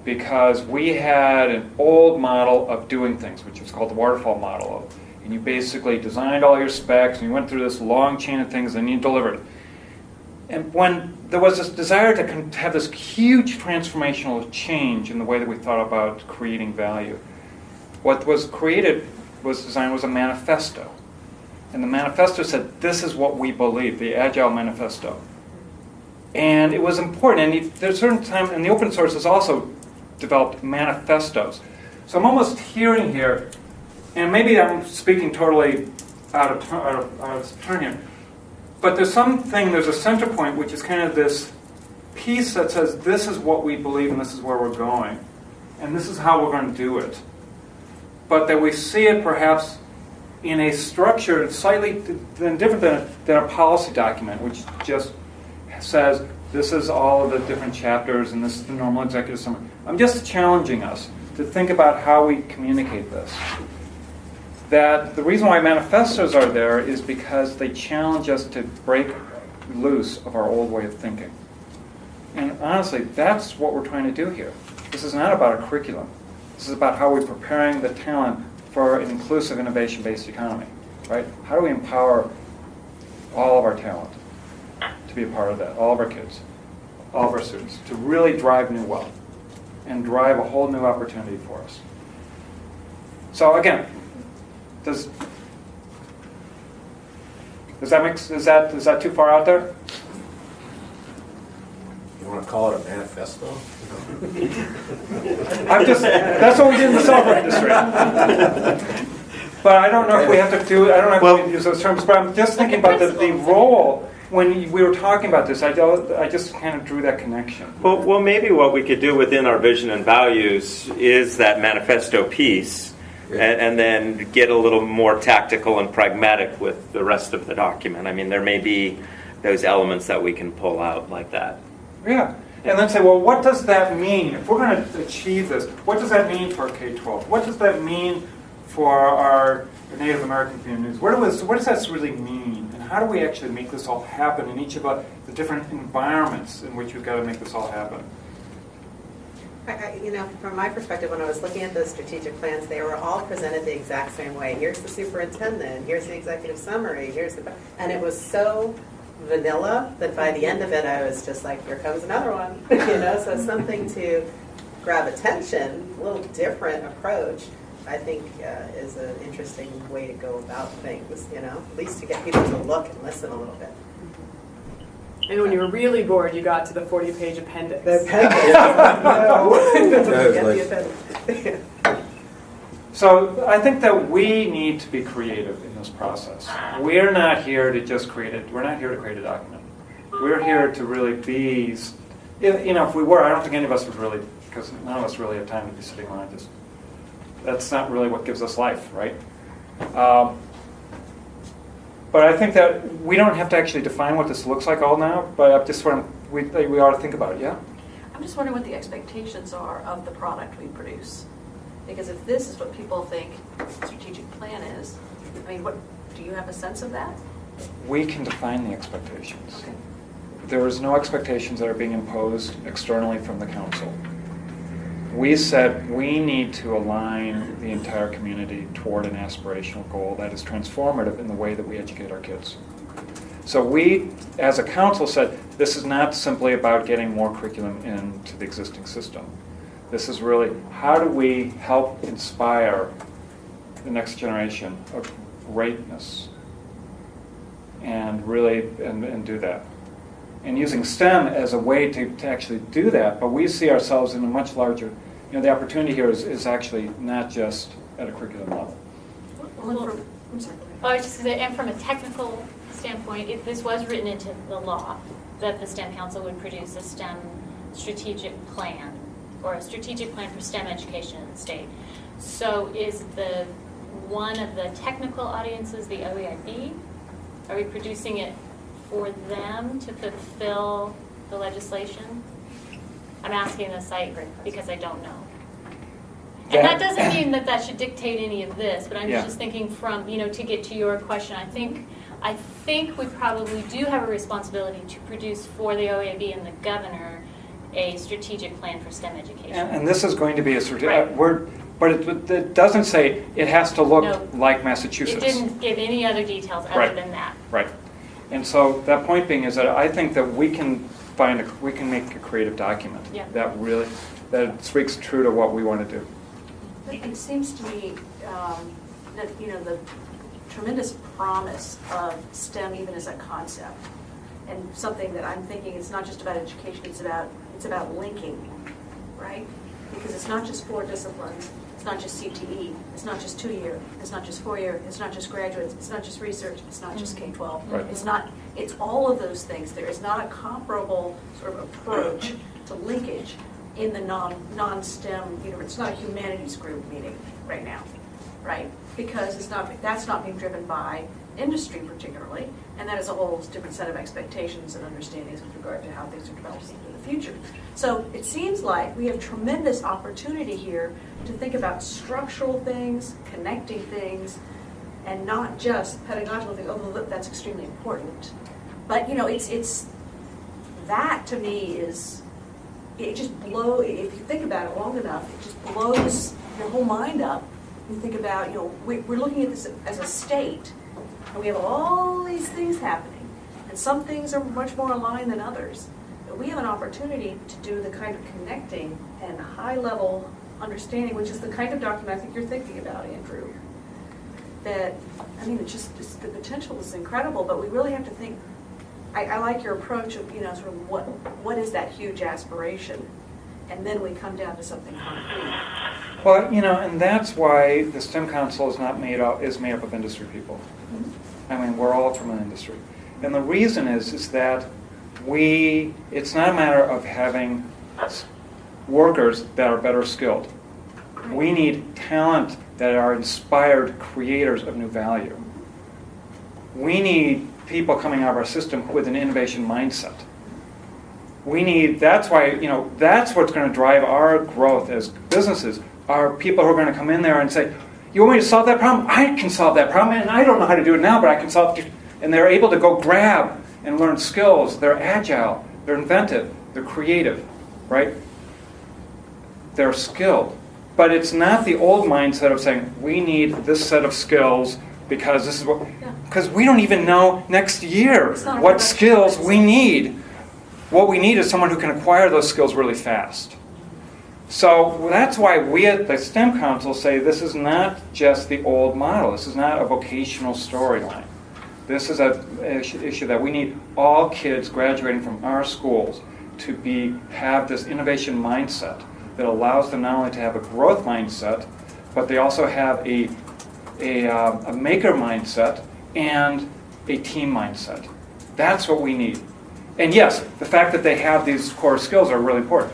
because we had an old model of doing things, which was called the waterfall model. And you basically designed all your specs, and you went through this long chain of things, and you delivered. And when there was this desire to have this huge transformational change in the way that we thought about creating value, what was designed was a manifesto. And the manifesto said, this is what we believe, the Agile Manifesto. And it was important. And there's a certain time, and the open source has also developed manifestos. So I'm almost hearing here, and maybe I'm speaking totally out of turn here, but there's a center point which is kind of this piece that says this is what we believe and this is where we're going, and this is how we're going to do it. But that we see it perhaps in a structure slightly different than a policy document, which just says this is all of the different chapters and this is the normal executive summary. I'm just challenging us to think about how we communicate this. That the reason why manifestos are there is because they challenge us to break loose of our old way of thinking. And honestly, that's what we're trying to do here. This is not about a curriculum. This is about how we're preparing the talent for an inclusive, innovation-based economy, right? How do we empower all of our talent to be a part of that, all of our kids, all of our students, to really drive new wealth and drive a whole new opportunity for us. So again, is that too far out there? You want to call it a manifesto? That's what we did in the software industry. But I don't know if we have to use those terms, but I'm just thinking about the role. When we were talking about this, I just kind of drew that connection. Well, maybe what we could do within our vision and values is that manifesto piece, and then get a little more tactical and pragmatic with the rest of the document. I mean, there may be those elements that we can pull out like that. Yeah, and then say, well, what does that mean? If we're going to achieve this, what does that mean for K-12? What does that mean for our Native American communities? What does that really mean? And how do we actually make this all happen in each of the different environments in which we've got to make this all happen? From my perspective, when I was looking at those strategic plans, they were all presented the exact same way. Here's the superintendent, here's the executive summary, and it was so vanilla that by the end of it, I was just like, here comes another one. So something to grab attention, a little different approach, I think is an interesting way to go about things, at least to get people to look and listen a little bit. And when you were really bored, you got to the 40-page appendix. The appendix. So I think that we need to be creative in this process. We're not here to just create it. We're not here to create a document. We're here to really be, if we were, I don't think any of us would really, because none of us really have time to be sitting around just, that's not really what gives us life, right? But I think that we don't have to actually define what this looks like all now, but just we ought to think about it, yeah? I'm just wondering what the expectations are of the product we produce. Because if this is what people think the strategic plan is, I mean, do you have a sense of that? We can define the expectations. Okay. There is no expectations that are being imposed externally from the council. We said we need to align the entire community toward an aspirational goal that is transformative in the way that we educate our kids. So we, as a council, said this is not simply about getting more curriculum into the existing system. This is really how do we help inspire the next generation of greatness and really and do that. And using STEM as a way to actually do that, but we see ourselves in a much larger, the opportunity here is actually not just at a curriculum level. I'm sorry. I was just going to say, and from a technical standpoint, this was written into the law that the STEM Council would produce a STEM strategic plan, or a strategic plan for STEM education in the state. So is one of the technical audiences the OEIB? Are we producing it for them to fulfill the legislation? I'm asking this because I don't know. And that doesn't mean that should dictate any of this, but I'm just thinking from, to get to your question, I think we probably do have a responsibility to produce for the OEIB and the governor a strategic plan for STEM education. And this is going to be a strategic word, but it doesn't say it has to look like Massachusetts. It didn't give any other details other than that. Right. And so that point being is that I think that we can make a creative document that speaks true to what we want to do. It seems to me that the tremendous promise of STEM even as a concept, and something that I'm thinking it's not just about education, it's about linking, right? because it's not just 4 disciplines, it's not just CTE, it's not just 2-year, it's not just 4-year, it's not just graduates, it's not just research, it's not just K-12. Right. It's all of those things. There is not a comparable sort of approach to linkage in the non-STEM, it's not a humanities group meeting right now, right? Because that's not being driven by industry particularly, and that is a whole different set of expectations and understandings with regard to how things are developing in the future. So it seems like we have tremendous opportunity here to think about structural things, connecting things, and not just pedagogical things, although that's extremely important. But it's that to me is, it just blows, if you think about it long enough, it just blows your whole mind up. You think about, we're looking at this as a state, and we have all these things happening, and some things are much more aligned than others. But we have an opportunity to do the kind of connecting and high-level understanding, which is the kind of document I think you're thinking about, Andrew. That, the potential is incredible, but we really have to think. I like your approach of, sort of what is that huge aspiration, and then we come down to something concrete. Well, and that's why the STEM Council is made up of industry people. We're all from an industry. And the reason is that it's not a matter of having workers that are better skilled. We need talent that are inspired creators of new value. We need people coming out of our system with an innovation mindset. That's what's going to drive our growth as businesses, are people who are going to come in there and say, you want me to solve that problem? I can solve that problem, and I don't know how to do it now, but I can solve it. And they're able to go grab and learn skills. They're agile, they're inventive, they're creative, right? They're skilled. But it's not the old mindset of saying, we need this set of skills because this is what, because we don't even know next year what skills we need. What we need is someone who can acquire those skills really fast. So that's why we at the STEM Council say this is not just the old model. This is not a vocational storyline. This is an issue that we need all kids graduating from our schools to have this innovation mindset that allows them not only to have a growth mindset, but they also have a maker mindset and a team mindset. That's what we need. And yes, the fact that they have these core skills are really important.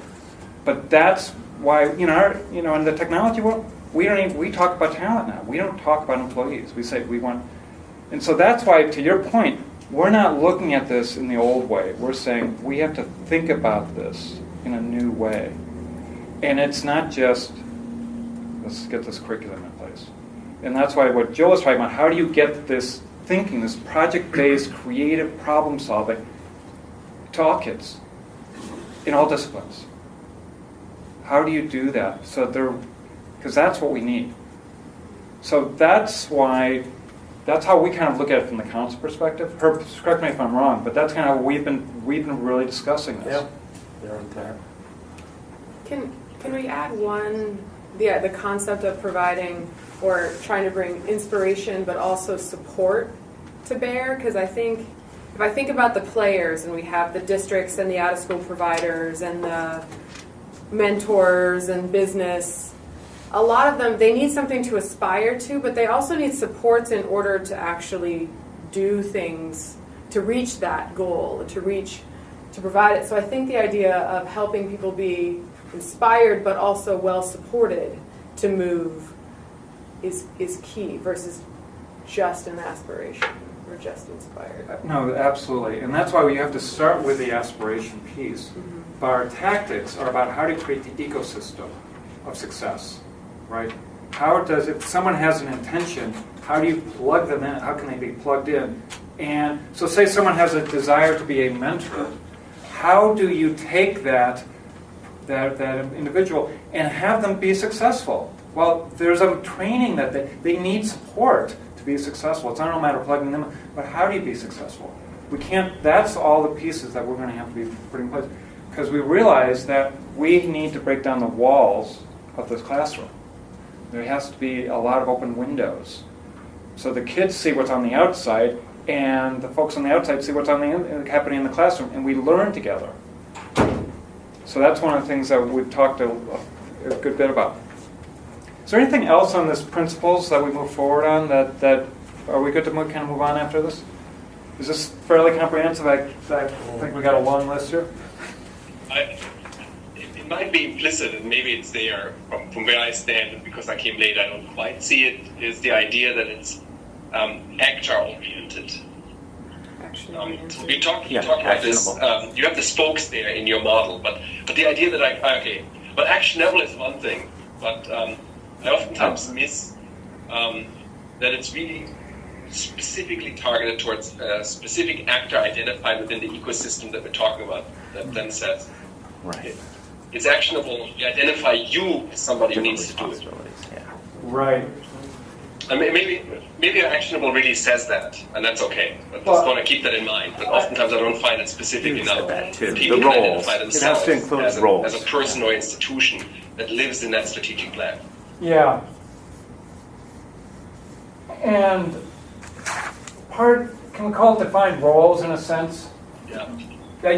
But that's why, in the technology world, we talk about talent now. We don't talk about employees. We say we want, and so that's why, to your point, we're not looking at this in the old way. We're saying we have to think about this in a new way. And it's not just, let's get this curriculum in place. And that's why what Jill was talking about, how do you get this thinking, this project-based, creative problem solving to all kids in all disciplines? How do you do that? Because that's what we need. So that's how we kind of look at it from the council perspective. Herb, correct me if I'm wrong, but that's kind of how we've been really discussing this. Yep, they're on tap. Can we add the concept of providing or trying to bring inspiration but also support to bear? Because I think, if I think about the players, and we have the districts and the out-of-school providers and the mentors and business, a lot of them, they need something to aspire to, but they also need supports in order to actually do things to reach that goal, to provide it. So I think the idea of helping people be inspired but also well supported to move is key versus just an aspiration or just inspired. No, absolutely. And that's why we have to start with the aspiration piece. Mm-hmm. But our tactics are about how to create the ecosystem of success, right? If someone has an intention, how do you plug them in? How can they be plugged in? And so say someone has a desire to be a mentor. How do you take that individual and have them be successful? Well, there's a training that they need support to be successful. It's not a matter of plugging them in, but how do you be successful? That's all the pieces that we're going to have to be putting in place. Because we realize that we need to break down the walls of this classroom. There has to be a lot of open windows. So the kids see what's on the outside, and the folks on the outside see what's happening in the classroom, and we learn together. So that's one of the things that we've talked a good bit about. Is there anything else on this principles that we move forward on that are we good to kind of move on after this? Is this fairly comprehensive? I think we got a long list here. It might be implicit, and maybe it's there from where I stand, and because I came late, I don't quite see it, is the idea that it's actor-oriented. So we talk about this, you have the spokes there in your model, but the idea that but actionable is one thing, but I oftentimes miss that it's really specifically targeted towards a specific actor identified within the ecosystem that we're talking about, that then says, Right. it's actionable, you identify you as somebody who needs to do it. Yeah. Right. I mean, maybe actionable really says that, and that's okay. But just want to keep that in mind. But oftentimes I don't find it specific enough. That too. People The can roles. identify It has themselves to include as roles. a person or institution that lives in that strategic plan. Yeah. And can we call it defined roles in a sense? Yeah. Yeah,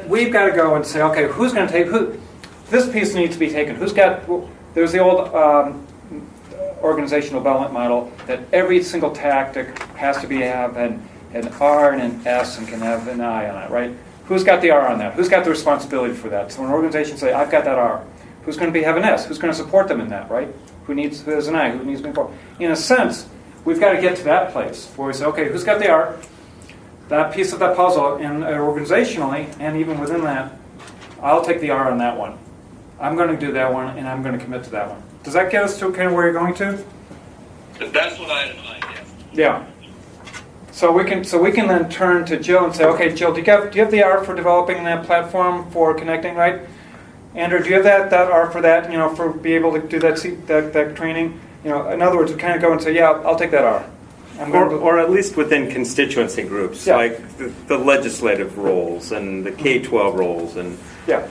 we've got to go and say, okay, who's going to take this piece needs to be taken. There's the old organizational development model that every single tactic has to have an R and an S and can have an I on it, right? Who's got the R on that? Who's got the responsibility for that? So when an organization say, I've got that R, who's going to have an S? Who's going to support them in that, right? Who has an I? Who needs to be involved? In a sense, we've got to get to that place where we say, okay, who's got the R? That piece of that puzzle, and organizationally, and even within that, I'll take the R on that one. I'm going to do that one, and I'm going to commit to that one. Does that get us to kind of where you're going to? That's what I had in mind, yes. Yeah. So we can then turn to Jill and say, okay, Jill, do you have the R for developing that platform for connecting, right? Andrew, do you have that R for that? For be able to do that training. In other words, we kind of go and say, yeah, I'll take that R. Or at least within constituency groups, Yeah. like the legislative roles and the K-12 roles and Yeah.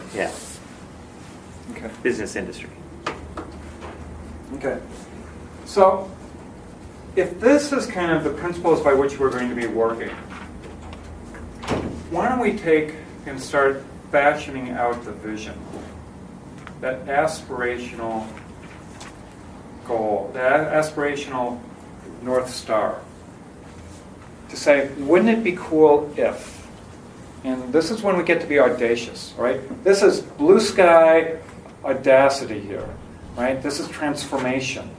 Okay. business industry. Okay. So, if this is kind of the principles by which we're going to be working, why don't we take and start fashioning out the vision, that aspirational goal, that aspirational North Star, to say, wouldn't it be cool if, and this is when we get to be audacious, right? This is blue sky audacity here, right? This is transformation.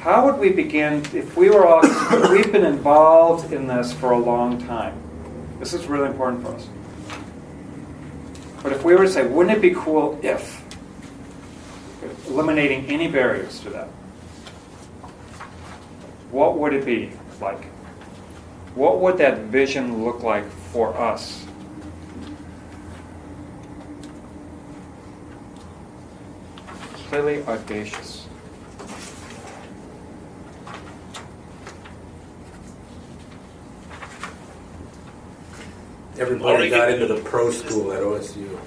How would we begin if we've been involved in this for a long time? This is really important for us. But if we were to say, wouldn't it be cool if, eliminating any barriers to that, what would it be like? What would that vision look like for us? Clearly audacious. Everybody got into the pro school at OSU.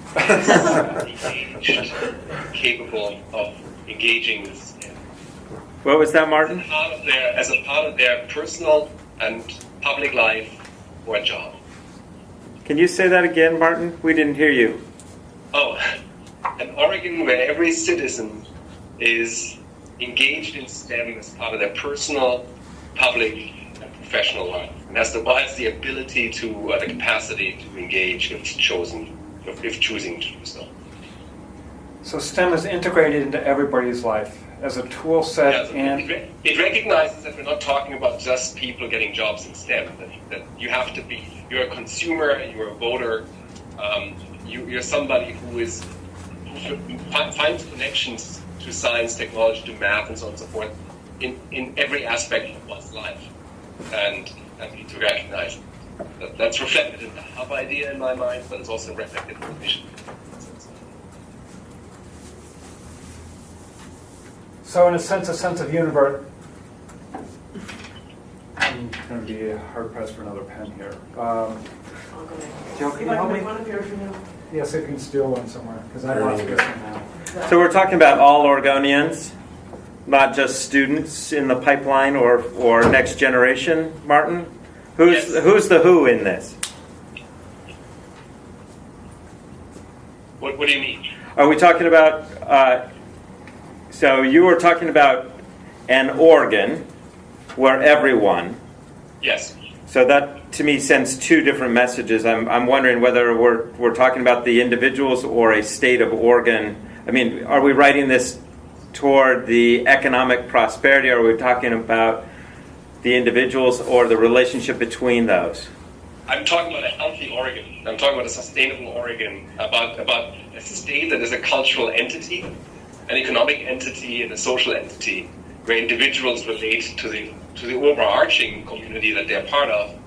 Engaged, capable of engaging with STEM. What was that, Martin? As a part of their personal and public life or job. Can you say that again, Martin? We didn't hear you. Oh, an Oregon where every citizen is engaged in STEM as part of their personal, public, and professional life, and has the ability to, the capacity to engage if choosing to do so. So STEM is integrated into everybody's life as a tool set, and it recognizes that we're not talking about just people getting jobs in STEM. That you have to be, you're a consumer, you're a voter, you're somebody who finds connections to science, technology, to math, and so on and so forth in every aspect of one's life, and we need to recognize that's reflected in the hub idea in my mind, but it's also reflected in the vision. so in a sense of universe. I'm going to be hard pressed for another pen here. Joe, can you help me? Yeah, see if you can steal one somewhere, because I lost this one now. So we're talking about all Oregonians, not just students in the pipeline or next generation, Martin? Who's the who in this? What do you mean? Are we talking about, so you were talking about an organ where everyone, Yes. so that to me sends two different messages. I'm wondering whether we're talking about the individuals or a state of organ. I mean, are we writing this toward the economic prosperity, or are we talking about the individuals or the relationship between those? I'm talking about a healthy Oregon. I'm talking about a sustainable Oregon, about a state that is a cultural entity, an economic entity, and a social entity, where individuals relate to the overarching community that they're part of.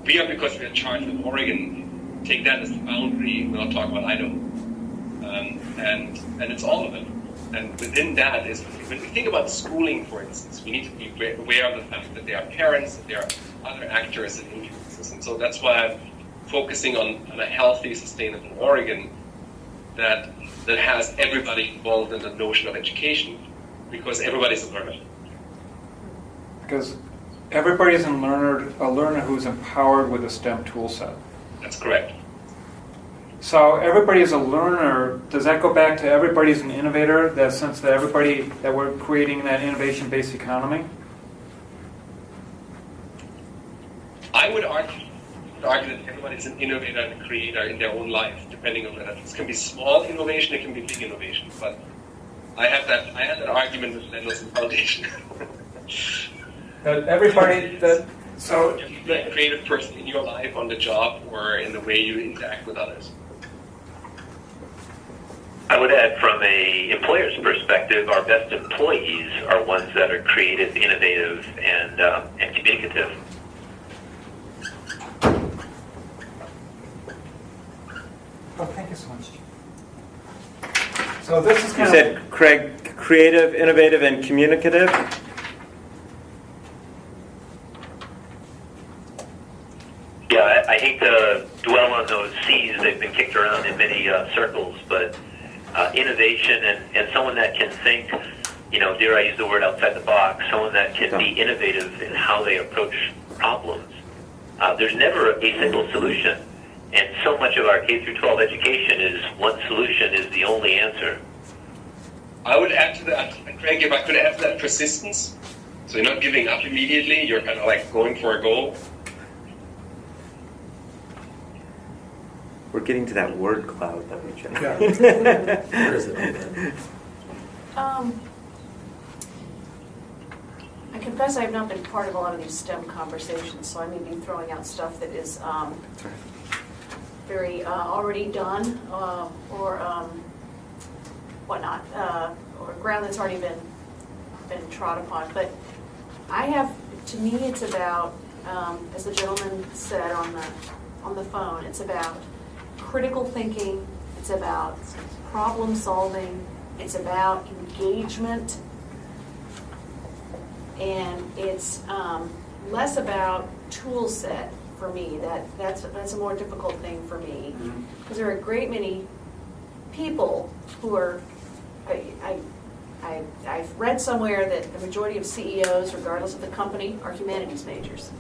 We are, because we're charged with Oregon, take that as the boundary. We're not talking about Idaho. And it's all of it. And within that is, when we think about schooling, for instance, we need to be aware of the fact that there are parents, that there are other actors and influences. And so that's why I'm focusing on a healthy, sustainable Oregon that has everybody involved in the notion of education, because everybody's a learner. Because everybody's a learner who's empowered with a STEM tool set. That's correct. So everybody's a learner. Does that go back to everybody's an innovator? That sense that we're creating that innovation-based economy? I would argue that everybody's an innovator and a creator in their own life, depending on whether it can be small innovation, it can be big innovation. But I had that argument with Lenders and Foundation. That everybody So just be a creative person in your life, on the job, or in the way you interact with others. I would add, from a employer's perspective, our best employees are ones that are creative, innovative, and communicative. Oh, thank you so much. So this is You kind said, Craig, creative, innovative, and communicative? Yeah, I hate to dwell on those C's. They've been kicked around in many circles, but innovation and someone that can think, dare I use the word outside the box, someone that can be innovative in how they approach problems. There's never a single solution, and so much of our K-12 education is one solution is the only answer. I would add to that, Craig, if I could add to that, persistence. So you're not giving up immediately, you're kind of like going for a goal. We're getting to that word cloud that we checked. Where is it? I confess I have not been part of a lot of these STEM conversations, so I may be throwing out stuff that is very already done or whatnot, or ground that's already been trod upon. But to me, it's about, as the gentleman said on the phone, it's about critical thinking, it's about problem solving, it's about engagement, and it's less about tool set for me. That's a more difficult thing for me, because there are a great many people who are, I've read somewhere that the majority of CEOs, regardless of the company, are humanities majors.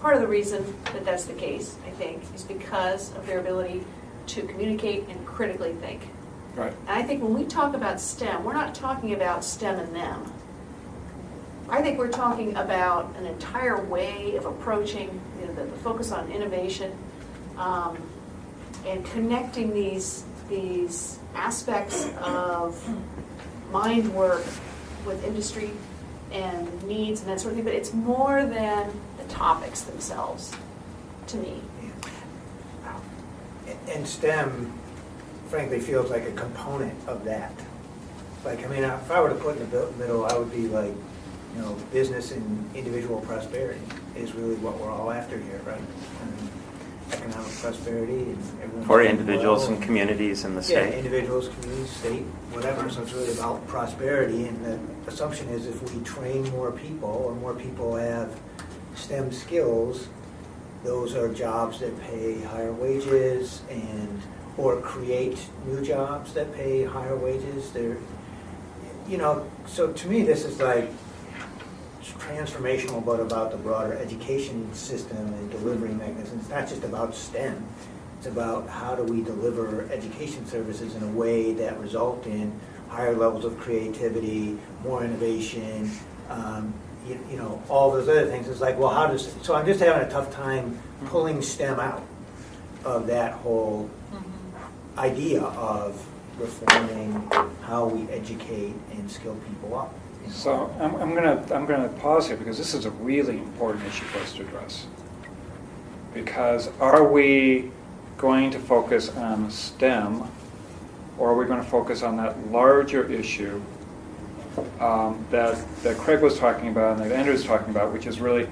Part of the reason that that's the case, I think, is because of their ability to communicate and critically think. Right. And I think when we talk about STEM, we're not talking about STEM and them. I think we're talking about an entire way of approaching the focus on innovation and connecting these aspects of mind work with industry and needs and that sort of thing. But it's more than the topics themselves, to me. And STEM, frankly, feels like a component of that. Like, if I were to put in the middle, I would be like, business and individual prosperity is really what we're all after here, right? Economic prosperity and everyone. For individuals and communities in the state. Yeah, individuals, communities, state, whatever. So it's really about prosperity. And the assumption is if we train more people or more people have STEM skills, those are jobs that pay higher wages or create new jobs that pay higher wages. So to me, this is like transformational, but about the broader education system and delivery mechanisms. It's not just about STEM. It's about how do we deliver education services in a way that result in higher levels of creativity, more innovation, you know, all those other things. It's like, well, how does, so I'm just having a tough time pulling STEM out of that whole idea of reforming how we educate and skill people up. You know? So I'm gonna pause here because this is a really important issue for us to address. Because are we going to focus on STEM, or are we going to focus on that larger issue that Craig was talking about and that Andrew was talking about, which is really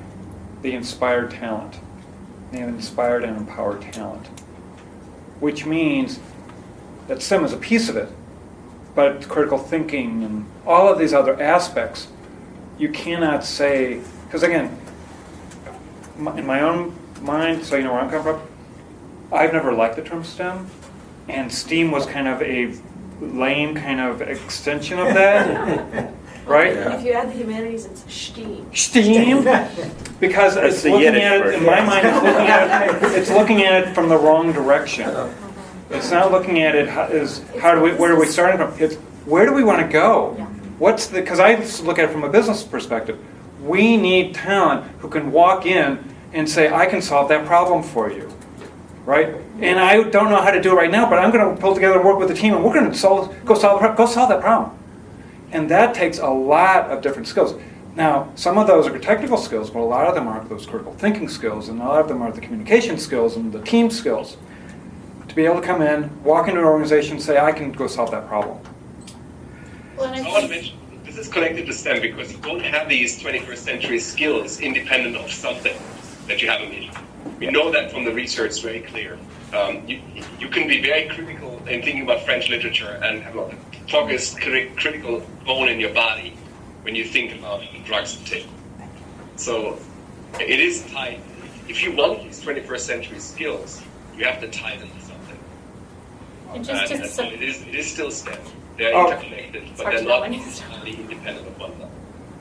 the inspired talent, the inspired and empowered talent, which means that STEM is a piece of it, but critical thinking and all of these other aspects, you cannot say, because again, in my own mind, so you know where I'm coming from, I've never liked the term STEM, and STEAM was kind of a lame kind of extension of that, right? If you add the humanities, it's STEAM. STEAM, because That's it's the looking Yiddish at it, word. in my mind, it's looking at it from the wrong direction. It's not looking at it where are we starting from? It's where do we want to go? Yeah. What's the? Because I look at it from a business perspective. We need talent who can walk in and say, "I can solve that problem for you," right? And I don't know how to do it right now, but I'm going to pull together and work with the team, and we're going to go solve that problem. And that takes a lot of different skills. Now, some of those are technical skills, but a lot of them are those critical thinking skills, and a lot of them are the communication skills and the team skills. To be able to come in, walk into an organization, and say, "I can go solve that problem." Well, and I want to mention, this is connected to STEM because you don't have these 21st century skills independent of something that you have immediately. We know that from the research very clear. You can be very critical in thinking about French literature and have a focused critical bone in your body when you think about drugs and take. So it is tied. If you want these 21st century skills, you have to tie them to something. And just And to so it is still STEM. They're Oh. interconnected, but hard they're to know not when you start. entirely independent of one another.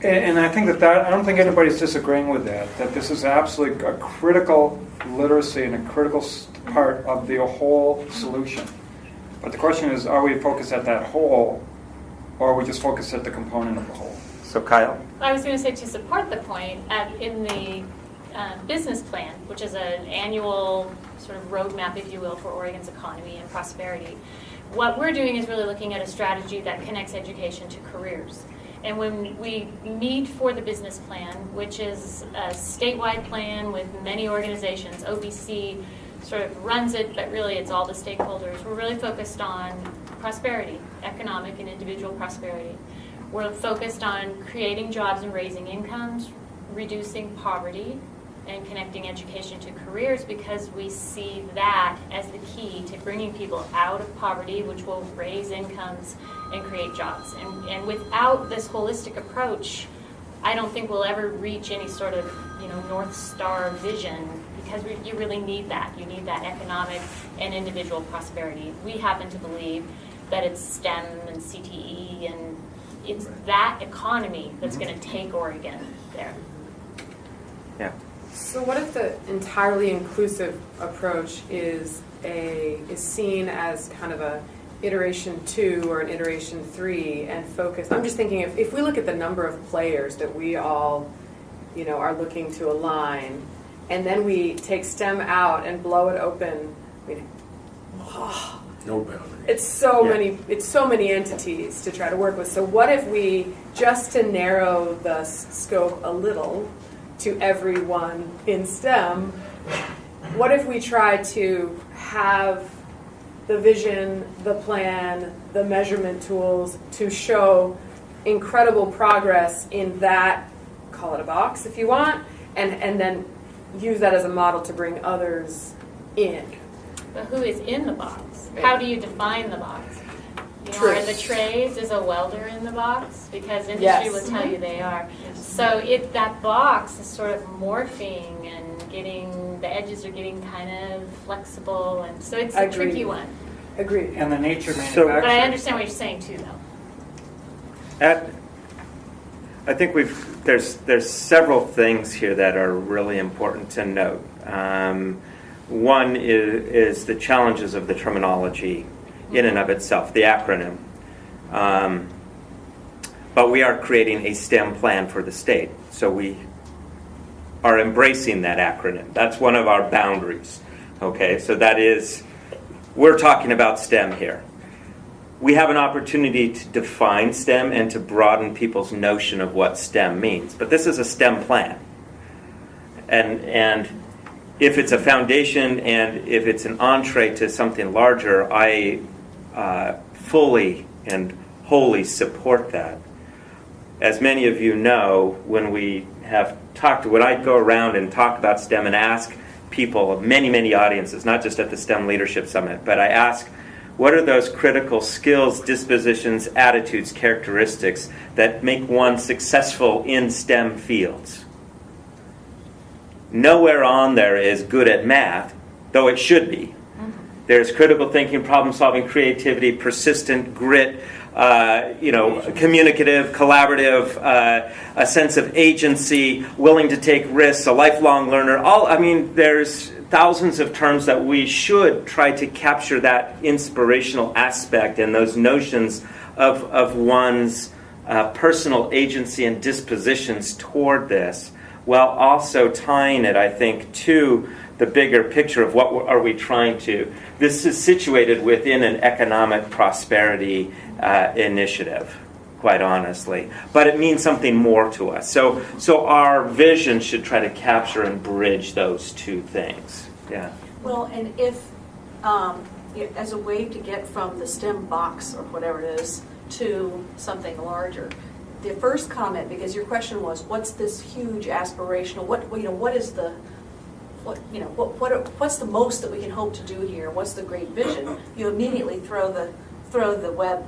And I think that I don't think anybody's disagreeing with that this is absolutely a critical literacy and a critical part of the whole solution. But the question is, are we focused at that whole, or are we just focused at the component of the whole? So Kyle? I was going to say, to support the point, in the business plan, which is an annual sort of roadmap, if you will, for Oregon's economy and prosperity, what we're doing is really looking at a strategy that connects education to careers. And when we meet for the business plan, which is a statewide plan with many organizations, OBC sort of runs it, but really it's all the stakeholders. We're really focused on prosperity, economic and individual prosperity. We're focused on creating jobs and raising incomes, reducing poverty, and connecting education to careers, because we see that as the key to bringing people out of poverty, which will raise incomes and create jobs. And without this holistic approach, I don't think we'll ever reach any sort of, North Star vision, because you really need that. You need that economic and individual prosperity. We happen to believe that it's STEM and CTE, and it's that economy that's going to take Oregon there. Yeah. So what if the entirely inclusive approach is seen as kind of a iteration 2 or an iteration 3 and focus? I'm just thinking if we look at the number of players that we all, are looking to align, and then we take STEM out and blow it open. No boundary. It's so many entities to try to work with. So what if we, just to narrow the scope a little to everyone in STEM, what if we try to have the vision, the plan, the measurement tools to show incredible progress in that, call it a box if you want, and then use that as a model to bring others in. But who is in the box? How do you define the box? True. Are the trades, is a welder in the box? Because industry Yes. will tell you they are. So that box is sort of morphing and the edges are getting kind of flexible, and so it's a tricky one. Agreed. And the nature of So- manufacturing. But I understand what you're saying too, though. I think there's several things here that are really important to note. One is the challenges of the terminology in and of itself, the acronym. But we are creating a STEM plan for the state. So we are embracing that acronym. That's one of our boundaries. Okay, so that is, we're talking about STEM here. We have an opportunity to define STEM and to broaden people's notion of what STEM means. But this is a STEM plan. And if it's a foundation and if it's an entree to something larger, I fully and wholly support that. As many of you know, when I go around and talk about STEM and ask people of many, many audiences, not just at the STEM Leadership Summit, but I ask, what are those critical skills, dispositions, attitudes, characteristics that make one successful in STEM fields? Nowhere on there is good at math, though it should be. There's critical thinking, problem solving, creativity, persistent, grit, communicative, collaborative, a sense of agency, willing to take risks, a lifelong learner. There's thousands of terms that we should try to capture that inspirational aspect and those notions of one's personal agency and dispositions toward this, while also tying it, I think, to the bigger picture of what are we trying to. This is situated within an economic prosperity initiative, quite honestly. But it means something more to us. So our vision should try to capture and bridge those two things. Yeah. Well, and if, as a way to get from the STEM box or whatever it is to something larger, the first comment, because your question was, what's this huge aspirational, what's the most that we can hope to do here? What's the great vision? You immediately throw the web,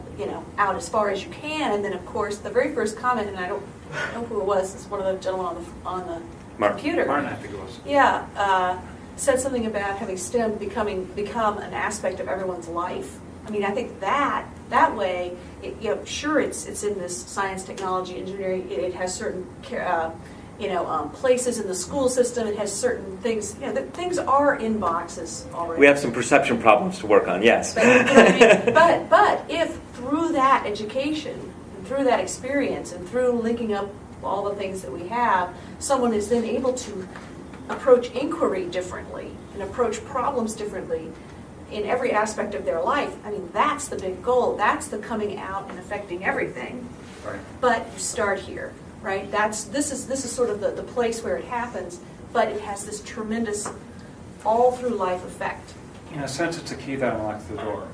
out as far as you can, and then of course the very first comment, and I don't know who it was, it's one of the gentlemen on the computer. Martin, I think it was. Yeah, said something about having STEM become an aspect of everyone's life. I think that way, sure, it's in this science, technology, engineering. It has certain, places in the school system. It has certain things. Things are in boxes already. We have some perception problems to work on. Yes. But if through that education, and through that experience, and through linking up all the things that we have, someone is then able to approach inquiry differently and approach problems differently in every aspect of their life. That's the big goal. That's the coming out and affecting everything. Right. But you start here, right? This is sort of the place where it happens, but it has this tremendous all through life effect. In a sense, it's a key that unlocks the door.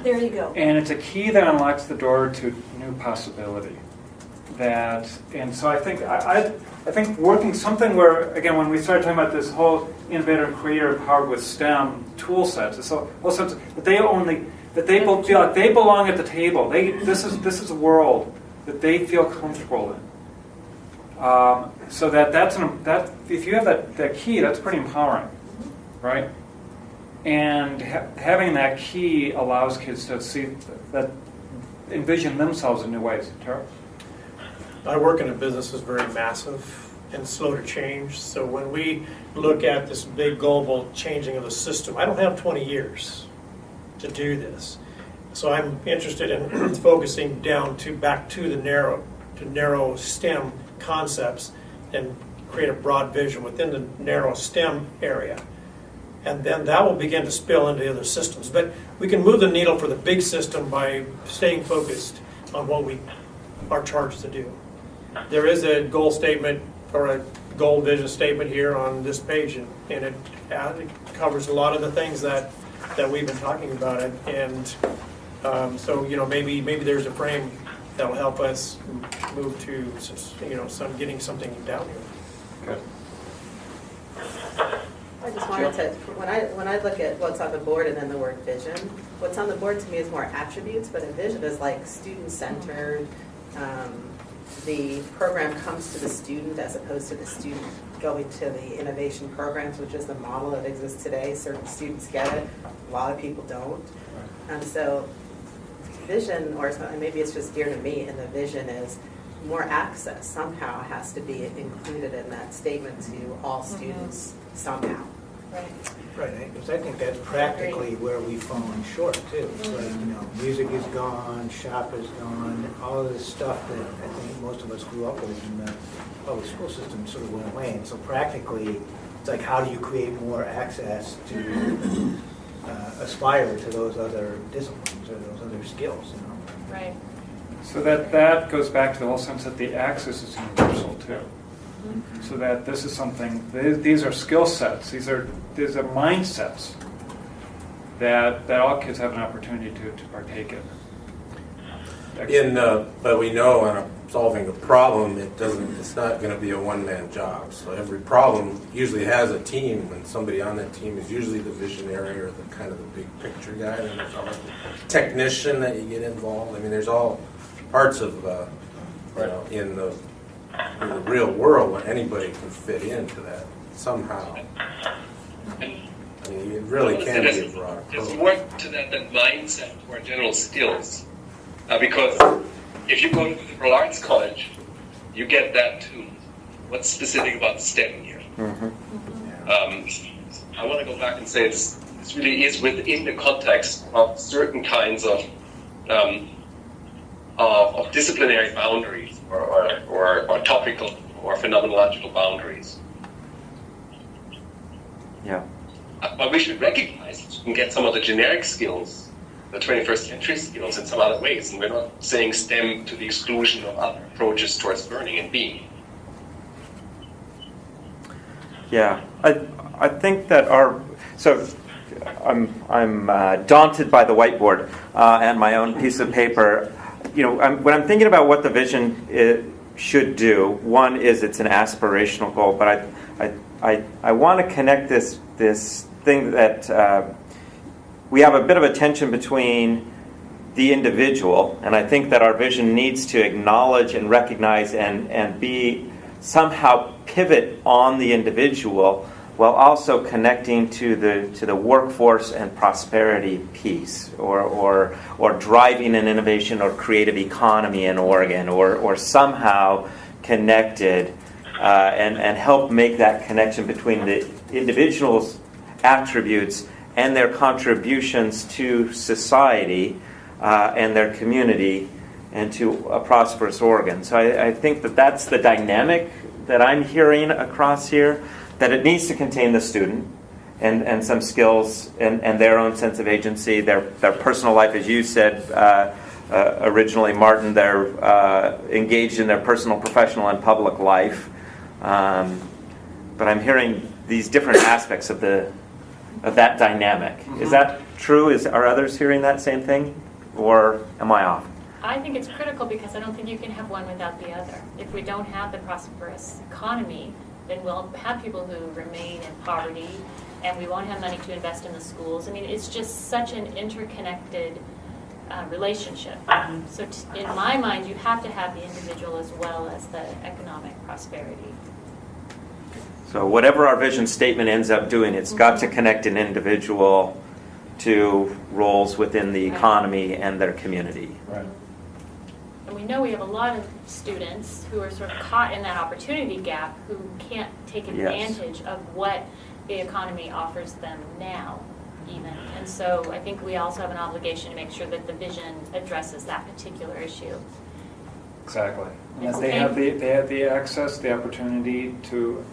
There you go. And it's a key that unlocks the door to new possibility. And so I think working something where, again, when we started talking about this whole innovator and creator powered with STEM tool sets, it's a whole sense that they feel like they belong at the table. This is a world that they feel comfortable in. So that if you have that key, that's pretty empowering, right? And having that key allows kids to see that, envision themselves in new ways. Tara? I work in a business that's very massive and slow to change. So when we look at this big global changing of the system, I don't have 20 years to do this. So I'm interested in focusing back to the narrow STEM concepts and create a broad vision within the narrow STEM area. And then that will begin to spill into other systems. But we can move the needle for the big system by staying focused on what we are charged to do. There is a goal statement or a goal vision statement here on this page, and it covers a lot of the things that we've been talking about. And so maybe there's a frame that will help us move to getting something down here. Good. I just wanted to, when I look at what's on the board and then the word vision, what's on the board to me is more attributes, but a vision is like student-centered. The program comes to the student as opposed to the student going to the innovation programs, which is the model that exists today. Certain students get it, a lot of people don't. And so vision, or maybe it's just dear to me, and the vision is more access somehow has to be included in that statement to all students somehow. Right. Right, because I think that's practically where we've fallen short too. It's like, you know, music is gone, shop is gone, all of this stuff that I think most of us grew up with in the public school system sort of went away. And so practically, it's like, how do you create more access to aspire to those other disciplines or those other skills, you know? Right. So that goes back to the whole sense that the access is universal too. So that this is something, these are skill sets, these are mindsets that all kids have an opportunity to partake in. But we know on solving a problem, it's not going to be a one-man job. So every problem usually has a team, and somebody on that team is usually the visionary or the kind of the big picture guy. And there's always the technician that you get involved. I mean, there's all parts of in the real world where anybody can fit into that somehow. I mean, it really can be a broad approach. There's more to that than mindset or general skills. Because if you go to the liberal arts college, you get that too. What's specific about STEM here? I want to go back and say this really is within the context of certain kinds of disciplinary boundaries or topical or phenomenological boundaries. Yeah. But we should recognize that you can get some of the generic skills, the 21st century skills, in some other ways. And we're not saying STEM to the exclusion of other approaches towards learning and being. Yeah, I think that I'm daunted by the whiteboard and my own piece of paper. You know, when I'm thinking about what the vision should do, one is it's an aspirational goal, but I want to connect this thing that we have a bit of a tension between the individual, and I think that our vision needs to acknowledge and recognize and be somehow pivot on the individual while also connecting to the workforce and prosperity piece, or driving an innovation or creative economy in Oregon, or somehow connected and help make that connection between the individual's attributes and their contributions to society and their community and to a prosperous Oregon. So I think that that's the dynamic that I'm hearing across here, that it needs to contain the student and some skills and their own sense of agency, their personal life, as you said originally, Martin, they're engaged in their personal, professional, and public life. But I'm hearing these different aspects of that dynamic. Mm-hmm. Is that true? Are others hearing that same thing? Or am I off? I think it's critical because I don't think you can have one without the other. If we don't have the prosperous economy, then we'll have people who remain in poverty, and we won't have money to invest in the schools. I mean, it's just such an interconnected relationship. So in my mind, you have to have the individual as well as the economic prosperity. So whatever our vision statement ends up doing, it's got to connect an individual to roles within the economy and their community. Right. And we know we have a lot of students who are sort of caught in that opportunity gap who can't take advantage of what the economy offers them now, even. And so I think we also have an obligation to make sure that the vision addresses that particular issue. Exactly. And that they have the access, the opportunity to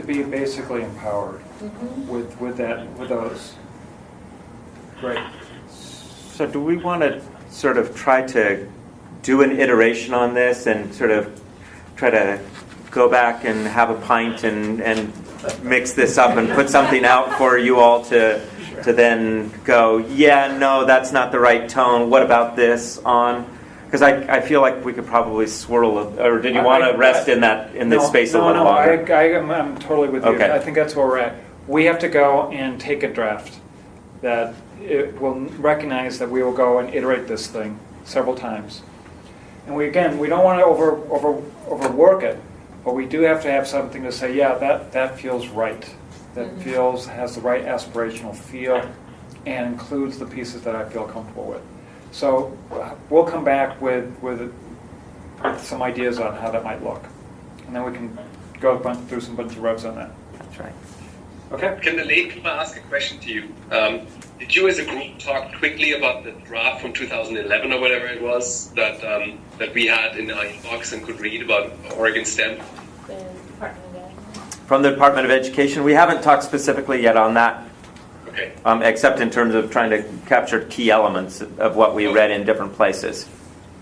be basically empowered with those. Great. So do we want to sort of try to do an iteration on this and sort of try to go back and have a pint and mix this up and put something out for you all to then go, yeah, no, that's not the right tone. What about this on? Because I feel like we could probably swirl, or did you want to rest in this space a little longer? I'm totally with you. Okay. I think that's where we're at. We have to go and take a draft that it will recognize that we will go and iterate this thing several times. And we don't want to overwork it, but we do have to have something to say, yeah, that feels right. That has the right aspirational feel and includes the pieces that I feel comfortable with. So we'll come back with some ideas on how that might look. And then we can go through some bunch of revs on that. That's right. Okay. Can I ask a question to you? Did you as a group talk quickly about the draft from 2011 or whatever it was that that we had in our inbox and could read about Oregon STEM? The Department of Ed. From the Department of Education, we haven't talked specifically yet on that, Okay. except in terms of trying to capture key elements of what we read in different places.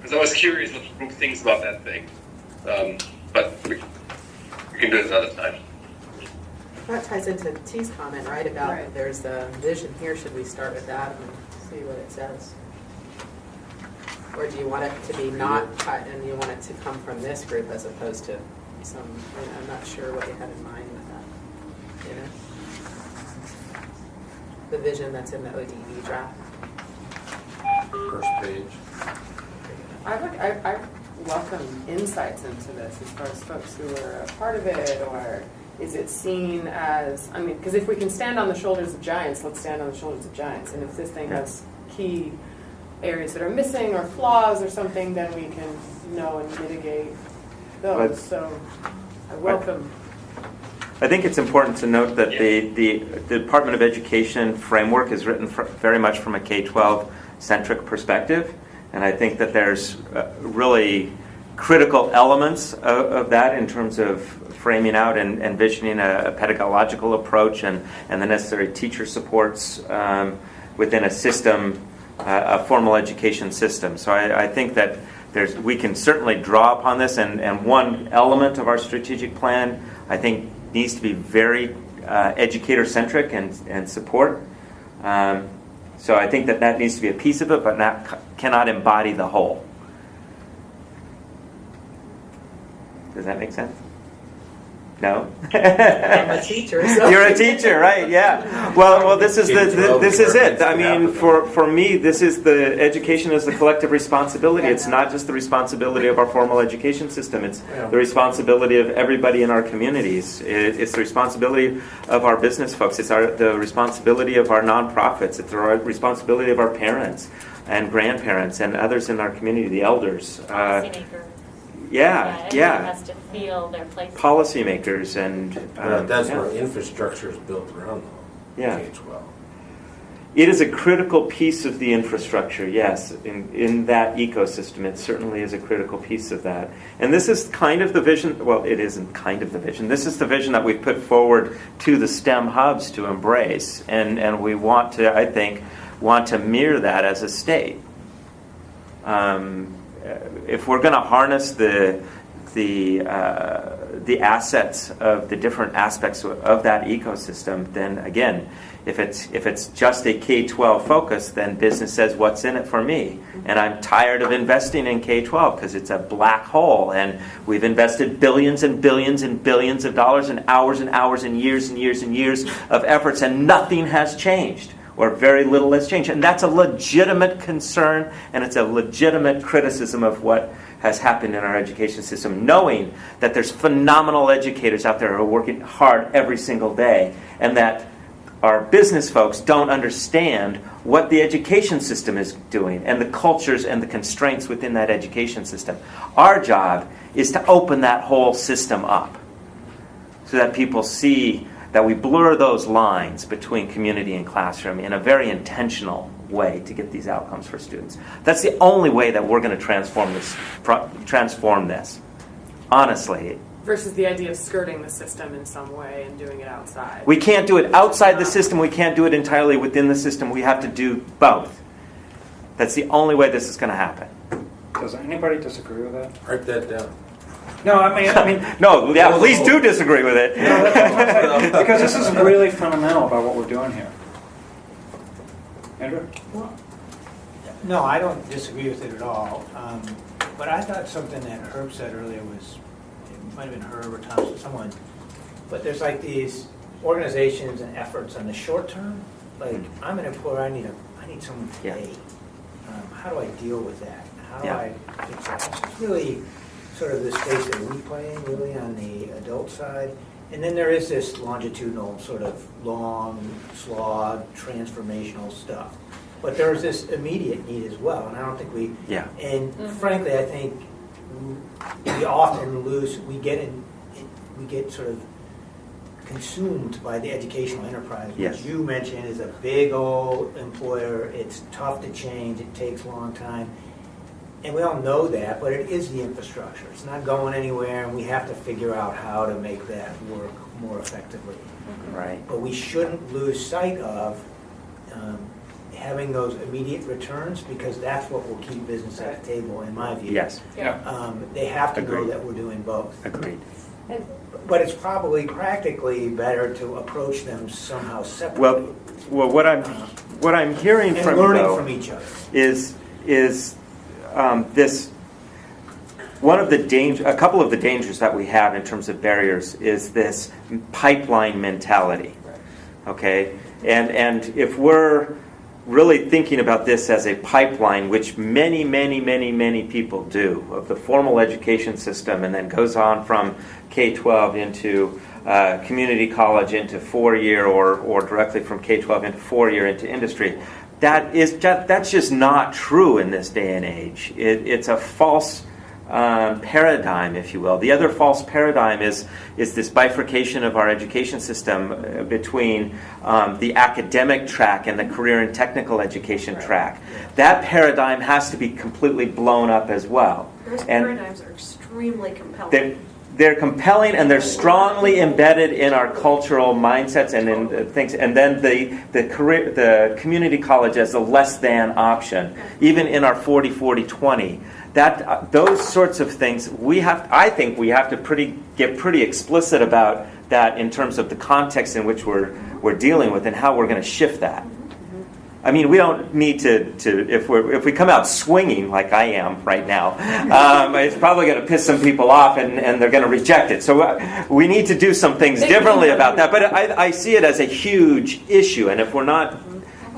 Because I was curious what the group thinks about that thing. But we can do it another time. That ties into T's comment, right, about Right. there's a vision here. Should we start with that and see what it says? Or do you want it to be not cut and you want it to come from this group as opposed to some, I'm not sure what you had in mind with that, you know? The vision that's in the ODE draft. First page. I welcome insights into this as far as folks who are a part of it, or is it seen as, I mean, because if we can stand on the shoulders of giants, let's stand on the shoulders of giants. And if this thing has key areas that are missing or flaws or something, then we can know and mitigate those. But- So I welcome. I think it's important to note that the Department of Education framework is written very much from a K-12 centric perspective, and I think that there's really critical elements of that in terms of framing out and envisioning a pedagogical approach and the necessary teacher supports within a system, a formal education system. So I think that we can certainly draw upon this, and one element of our strategic plan, I think, needs to be very educator-centric and support. So I think that needs to be a piece of it, but cannot embody the whole. Does that make sense? No? I'm a teacher, so. You're a teacher, right? Yeah. Well, this is it. I mean, for me, this is the education is the collective responsibility. It's not just the responsibility of our formal education system. It's the responsibility of everybody in our communities. It's the responsibility of our business folks. It's the responsibility of our nonprofits. It's the responsibility of our parents and grandparents and others in our community, the elders. Policymakers. Yeah. Everyone has to feel their place. Policymakers and That's where infrastructure is built around, though. Yeah. K-12. It is a critical piece of the infrastructure, yes. In that ecosystem, it certainly is a critical piece of that. And this is kind of the vision, well, it isn't kind of the vision. This is the vision that we've put forward to the STEM hubs to embrace. And we want to, I think, mirror that as a state. If we're going to harness the assets of the different aspects of that ecosystem, then again, if it's just a K-12 focus, then business says, what's in it for me? And I'm tired of investing in K-12 because it's a black hole, and we've invested billions and billions and billions of dollars and hours and years and years and years of efforts, and nothing has changed. Or very little has changed. And that's a legitimate concern, and it's a legitimate criticism of what has happened in our education system, knowing that there's phenomenal educators out there who are working hard every single day, and that our business folks don't understand what the education system is doing and the cultures and the constraints within that education system. Our job is to open that whole system up so that people see that we blur those lines between community and classroom in a very intentional way to get these outcomes for students. That's the only way that we're going to transform this. Honestly. Versus the idea of skirting the system in some way and doing it outside. We can't do it outside the system. We can't do it entirely within the system. We have to do both. That's the only way this is going to happen. Does anybody disagree with that? Write that down. No, I mean, no, yeah, please do disagree with it. because this is really fundamental about what we're doing here. Andrew? No, I don't disagree with it at all. But I thought something that Herb said earlier was, it might have been Herb or Thompson, someone, but there's like these organizations and efforts on the short term. Like, I'm an employer, I need someone today. How do I deal with that? How do I fix that? It's really sort of the space that we play in, really on the adult side. And then there is this longitudinal sort of long slog transformational stuff. But there's this immediate need as well, and I don't think we. Yeah. And frankly, I think we often lose. We get sort of consumed by the educational enterprise, Yes. which you mentioned is a big old employer. It's tough to change. It takes a long time. And we all know that, but it is the infrastructure. It's not going anywhere, and we have to figure out how to make that work more effectively. Right. But we shouldn't lose sight of having those immediate returns, because that's what will keep business at the table, in my view. Yes. Yeah. They have to know Agreed. that we're doing both. Agreed. And But it's probably practically better to approach them somehow separately. Well, what I'm hearing and from learning though, from each other. is this one of the a couple of the dangers that we have in terms of barriers is this pipeline mentality. Okay, and if we're really thinking about this as a pipeline, which many people do, of the formal education system, and then goes on from K-12 into community college into 4-year, or directly from K-12 into 4-year into industry. That's just not true in this day and age. It's a false paradigm, if you will. The other false paradigm is this bifurcation of our education system between the academic track and the career and technical education track. That paradigm has to be completely blown up as well. Those And paradigms are extremely compelling. they're compelling, and they're strongly embedded in our cultural mindsets and in things. And then the community college as a less than option, even in our 40-40-20. Those sorts of things I think we have to get pretty explicit about that in terms of the context in which we're dealing with and how we're going to shift that. I mean, we don't need to if we come out swinging like I am right now, it's probably going to piss some people off, and they're going to reject it. So we need to do some things differently about that. But I see it as a huge issue, and if we're not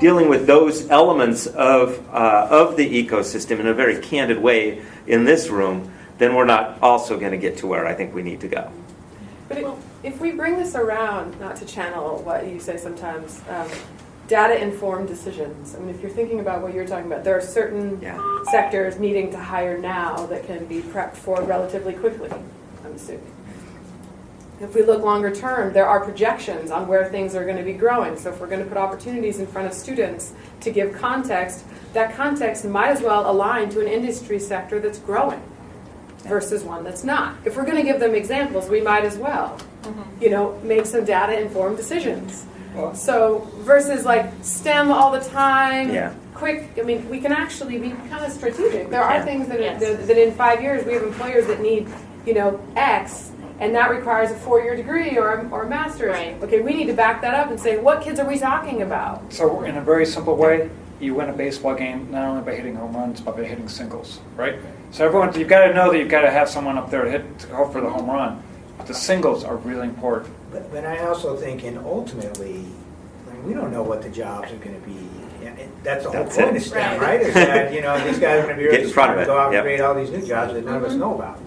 dealing with those elements of the ecosystem in a very candid way in this room, then we're not also going to get to where I think we need to go. But if we bring this around, not to channel what you say sometimes, data-informed decisions. I mean, if you're thinking about what you're talking about, there are certain sectors needing to hire now that can be prepped for relatively quickly, I'm assuming. If we look longer term, there are projections on where things are going to be growing. So if we're going to put opportunities in front of students to give context, that context might as well align to an industry sector that's growing versus one that's not. If we're going to give them examples, we might as well, make some data-informed decisions. So versus like STEM all the time, quick. I mean, we can actually be kind of strategic. There are things that that in 5 years we have employers that need, X, and that requires a 4-year degree or a master's. Right. Okay, we need to back that up and say, what kids are we talking about? So in a very simple way, you win a baseball game not only by hitting home runs, but by hitting singles, right? So you've got to know that you've got to have someone up there to go for the home run. But the singles are really important. But I also think, and ultimately, we don't know what the jobs are going to be. That's the whole point of STEM, right? Is that, these guys are going to be really smart to go out and create all these new jobs that none of us know about.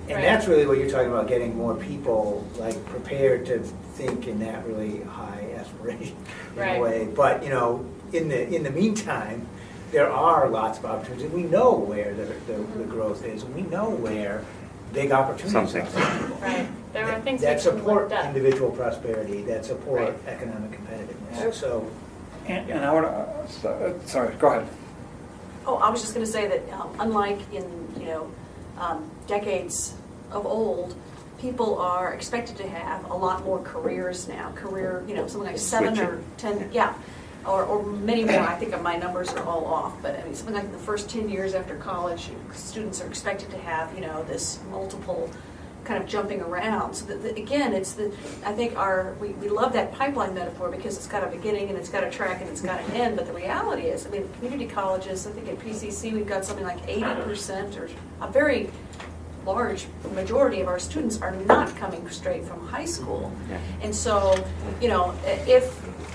And that's really what you're talking about, getting more people prepared to think in that really high aspiration in a way. But in the meantime, there are lots of opportunities. We know where the growth is, and we know where big opportunities are. Right. There are things that we can support lift up. individual prosperity, that support economic competitiveness. So, And I want to, sorry, go ahead. Oh, I was just going to say that unlike in decades of old, people are expected to have a lot more careers now. Something like 7 or 10, or many more. I think my numbers are all off, but I mean something like in the first 10 years after college, students are expected to have this multiple kind of jumping around. So again, I think we love that pipeline metaphor because it's got a beginning and it's got a track and it's got an end. But the reality is, I mean, community colleges. I think at PCC we've got something like 80% or a very large majority of our students are not coming straight from high school, and so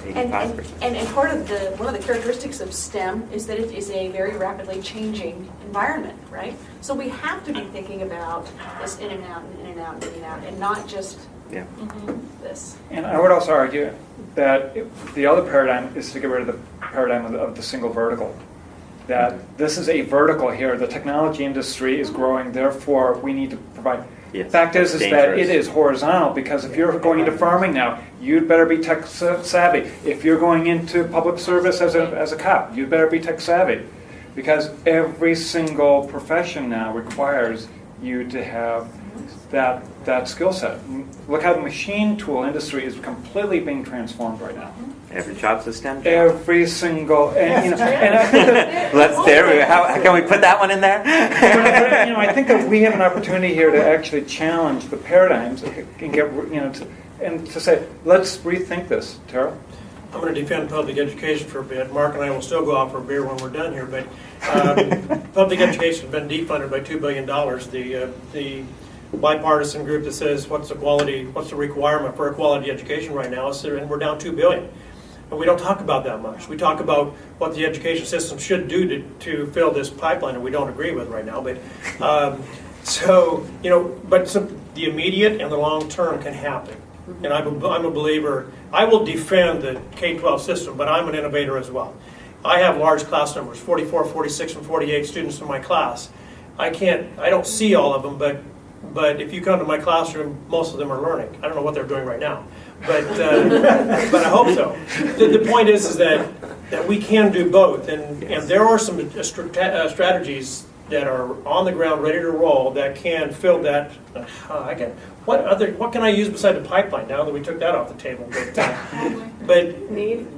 and part of one of the characteristics of STEM is that it is a very rapidly changing environment, right? So we have to be thinking about this in and out and in and out and in and out, and not just this. And I would also argue that the other paradigm is to get rid of the paradigm of the single vertical. That this is a vertical here. The technology industry is growing, therefore we need to provide Yes, Fact is that's that dangerous. it is horizontal, because if you're going into farming now, you'd better be tech savvy. If you're going into public service as a cop, you'd better be tech savvy, because every single profession now requires you to have that skill set. Look how the machine tool industry is completely being transformed right now. Every job's a STEM job. Every single, and I think that, How can we put that one in there? I think that we have an opportunity here to actually challenge the paradigms and get, and to say, let's rethink this. Tara? I'm going to defend public education for a bit. Mark and I will still go out for a beer when we're done here, but public education has been defunded by $2 billion. The bipartisan group that says what's the requirement for a quality education right now, and we're down $2 billion. And we don't talk about that much. We talk about what the education system should do to fill this pipeline, and we don't agree with right now. But the immediate and the long term can happen. And I'm a believer. I will defend the K-12 system, but I'm an innovator as well. I have large class numbers, 44, 46, and 48 students in my class. I don't see all of them, but if you come to my classroom, most of them are learning. I don't know what they're doing right now, but I hope so. The point is that we can do both, and there are some strategies that are on the ground, ready to roll, that can fill that. What can I use beside the pipeline now that we took that off the table? But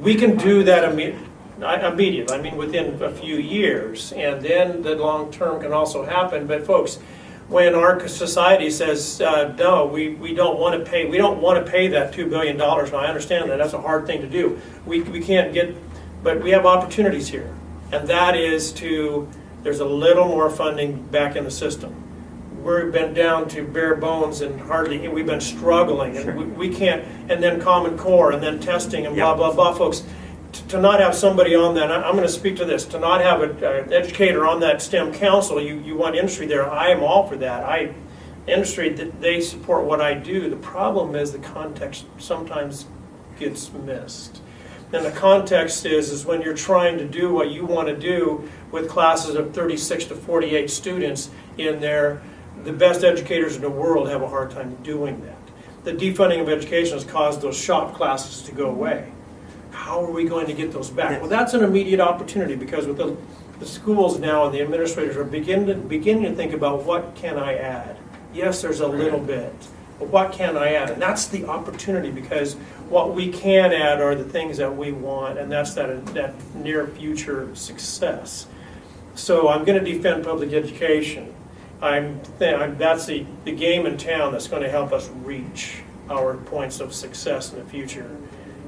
we can do that immediately. I mean, within a few years, and then the long term can also happen. But folks, when our society says no, we don't want to pay. We don't want to pay that $2 billion. Now I understand that that's a hard thing to do. We can't get, but we have opportunities here, and that is there's a little more funding back in the system. We've been down to bare bones and we've been struggling, and we can't. And then Common Core, and then testing, and blah blah blah, folks. To not have somebody on that, I'm going to speak to this, to not have an educator on that STEM council, you want industry there, I am all for that. Industry, they support what I do. The problem is the context sometimes gets missed. And the context is when you're trying to do what you want to do with classes of 36 to 48 students in there, the best educators in the world have a hard time doing that. The defunding of education has caused those shop classes to go away. How are we going to get those back? Well, that's an immediate opportunity, because with the schools now and the administrators are beginning to think about, what can I add? Yes, there's a little bit, but what can I add? And that's the opportunity, because what we can add are the things that we want, and that's that near future success. So I'm going to defend public education. That's the game in town that's going to help us reach our points of success in the future.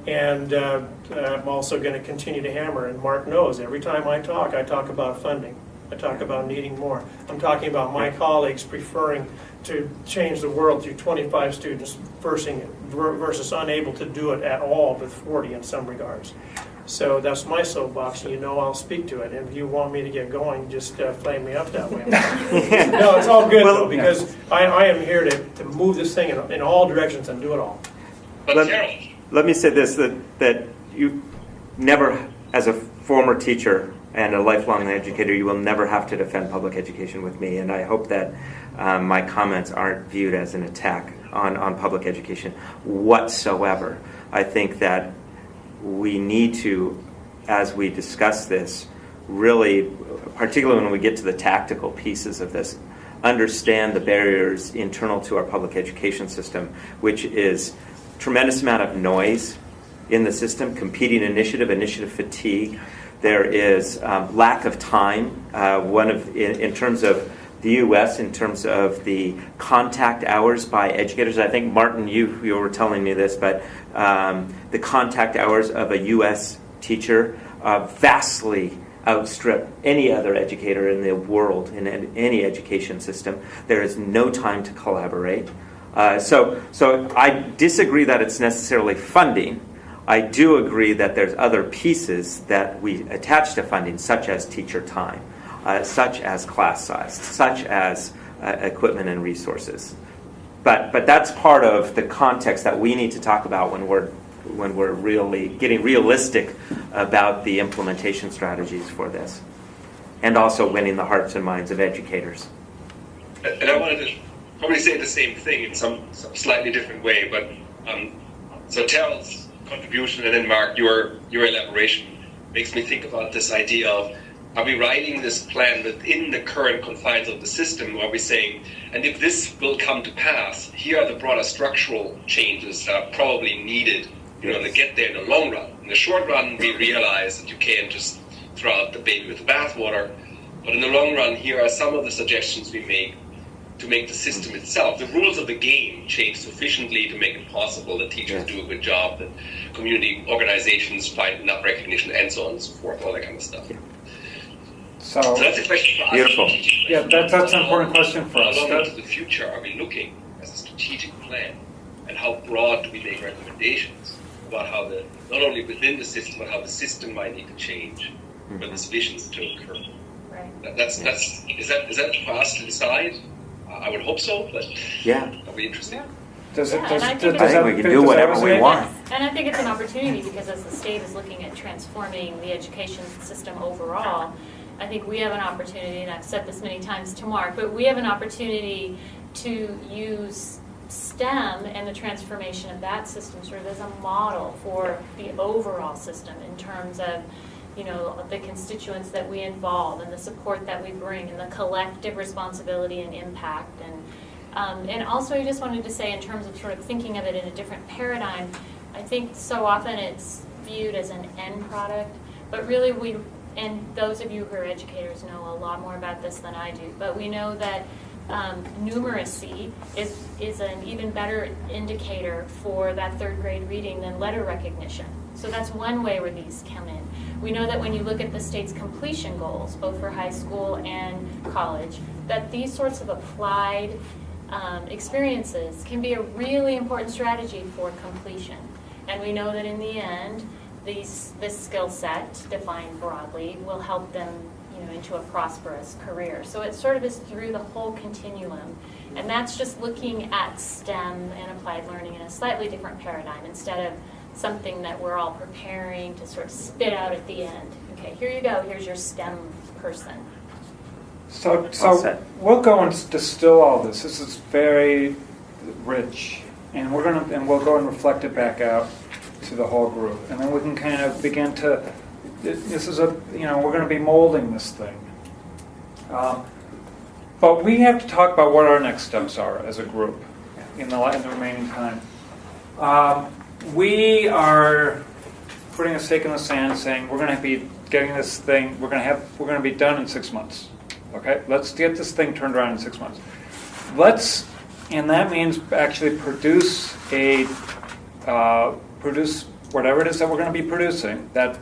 And I'm also going to continue to hammer, and Mark knows, every time I talk about funding. I talk about needing more. I'm talking about my colleagues preferring to change the world through 25 students versus unable to do it at all with 40 in some regards. So that's my soapbox, and I'll speak to it. And if you want me to get going, just flame me up that way. No, it's all good, though, because I am here to move this thing in all directions and do it all. Let me say this, that you never, as a former teacher and a lifelong educator, you will never have to defend public education with me. And I hope that my comments aren't viewed as an attack on public education whatsoever. I think that we need to, as we discuss this, really, particularly when we get to the tactical pieces of this, understand the barriers internal to our public education system, which is tremendous amount of noise in the system, competing initiative fatigue. There is lack of time. In terms of the U.S., in terms of the contact hours by educators, I think, Martin, you were telling me this, but the contact hours of a U.S. teacher vastly outstrip any other educator in the world, in any education system. There is no time to collaborate. So I disagree that it's necessarily funding. I do agree that there's other pieces that we attach to funding, such as teacher time, such as class size, such as equipment and resources. But that's part of the context that we need to talk about when we're really getting realistic about the implementation strategies for this, and also winning the hearts and minds of educators. And I wanted to probably say the same thing in some slightly different way. But so Terrell's contribution and then Mark, your elaboration makes me think about this idea of, are we writing this plan within the current confines of the system? Or are we saying, and if this will come to pass, here are the broader structural changes that are probably needed to get there in the long run. In the short run, we realize that you can't just throw out the baby with the bathwater. But in the long run, here are some of the suggestions we make to make the system itself, the rules of the game, change sufficiently to make it possible that teachers do a good job, that community organizations find enough recognition, and so on and so forth, all that kind of stuff. So that's a question for us. Beautiful. Yeah, that's an important question for us. How long into the future are we looking as a strategic plan, and how broad do we make recommendations about how not only within the system, but how the system might need to change for this visions to occur? Right. Is that for us to decide? I would hope so, but that'll be interesting. Does Yeah, and I think I think we can do whatever we want. And I think it's an opportunity because as the state is looking at transforming the education system overall, I think we have an opportunity, and I've said this many times to Mark, but we have an opportunity to use STEM and the transformation of that system sort of as a model for the overall system in terms of the constituents that we involve and the support that we bring and the collective responsibility and impact. And also I just wanted to say in terms of sort of thinking of it in a different paradigm, I think so often it's viewed as an end product, but really and those of you who are educators know a lot more about this than I do, but we know that numeracy is an even better indicator for that third grade reading than letter recognition. So that's one way where these come in. We know that when you look at the state's completion goals, both for high school and college, that these sorts of applied experiences can be a really important strategy for completion. And we know that in the end, this skill set, defined broadly, will help them into a prosperous career. So it sort of is through the whole continuum. And that's just looking at STEM and applied learning in a slightly different paradigm instead of something that we're all preparing to sort of spit out at the end. Okay, here you go. Here's your STEM person. So we'll go and distill all this. This is very rich, and we'll go and reflect it back out to the whole group, and then we can kind of begin to. This is we're going to be molding this thing, but we have to talk about what our next steps are as a group in the remaining time. We are putting a stake in the sand, saying we're going to be getting this thing. We're going to be done in 6 months. Okay, let's get this thing turned around in 6 months. And that means actually produce whatever it is that we're going to be producing. That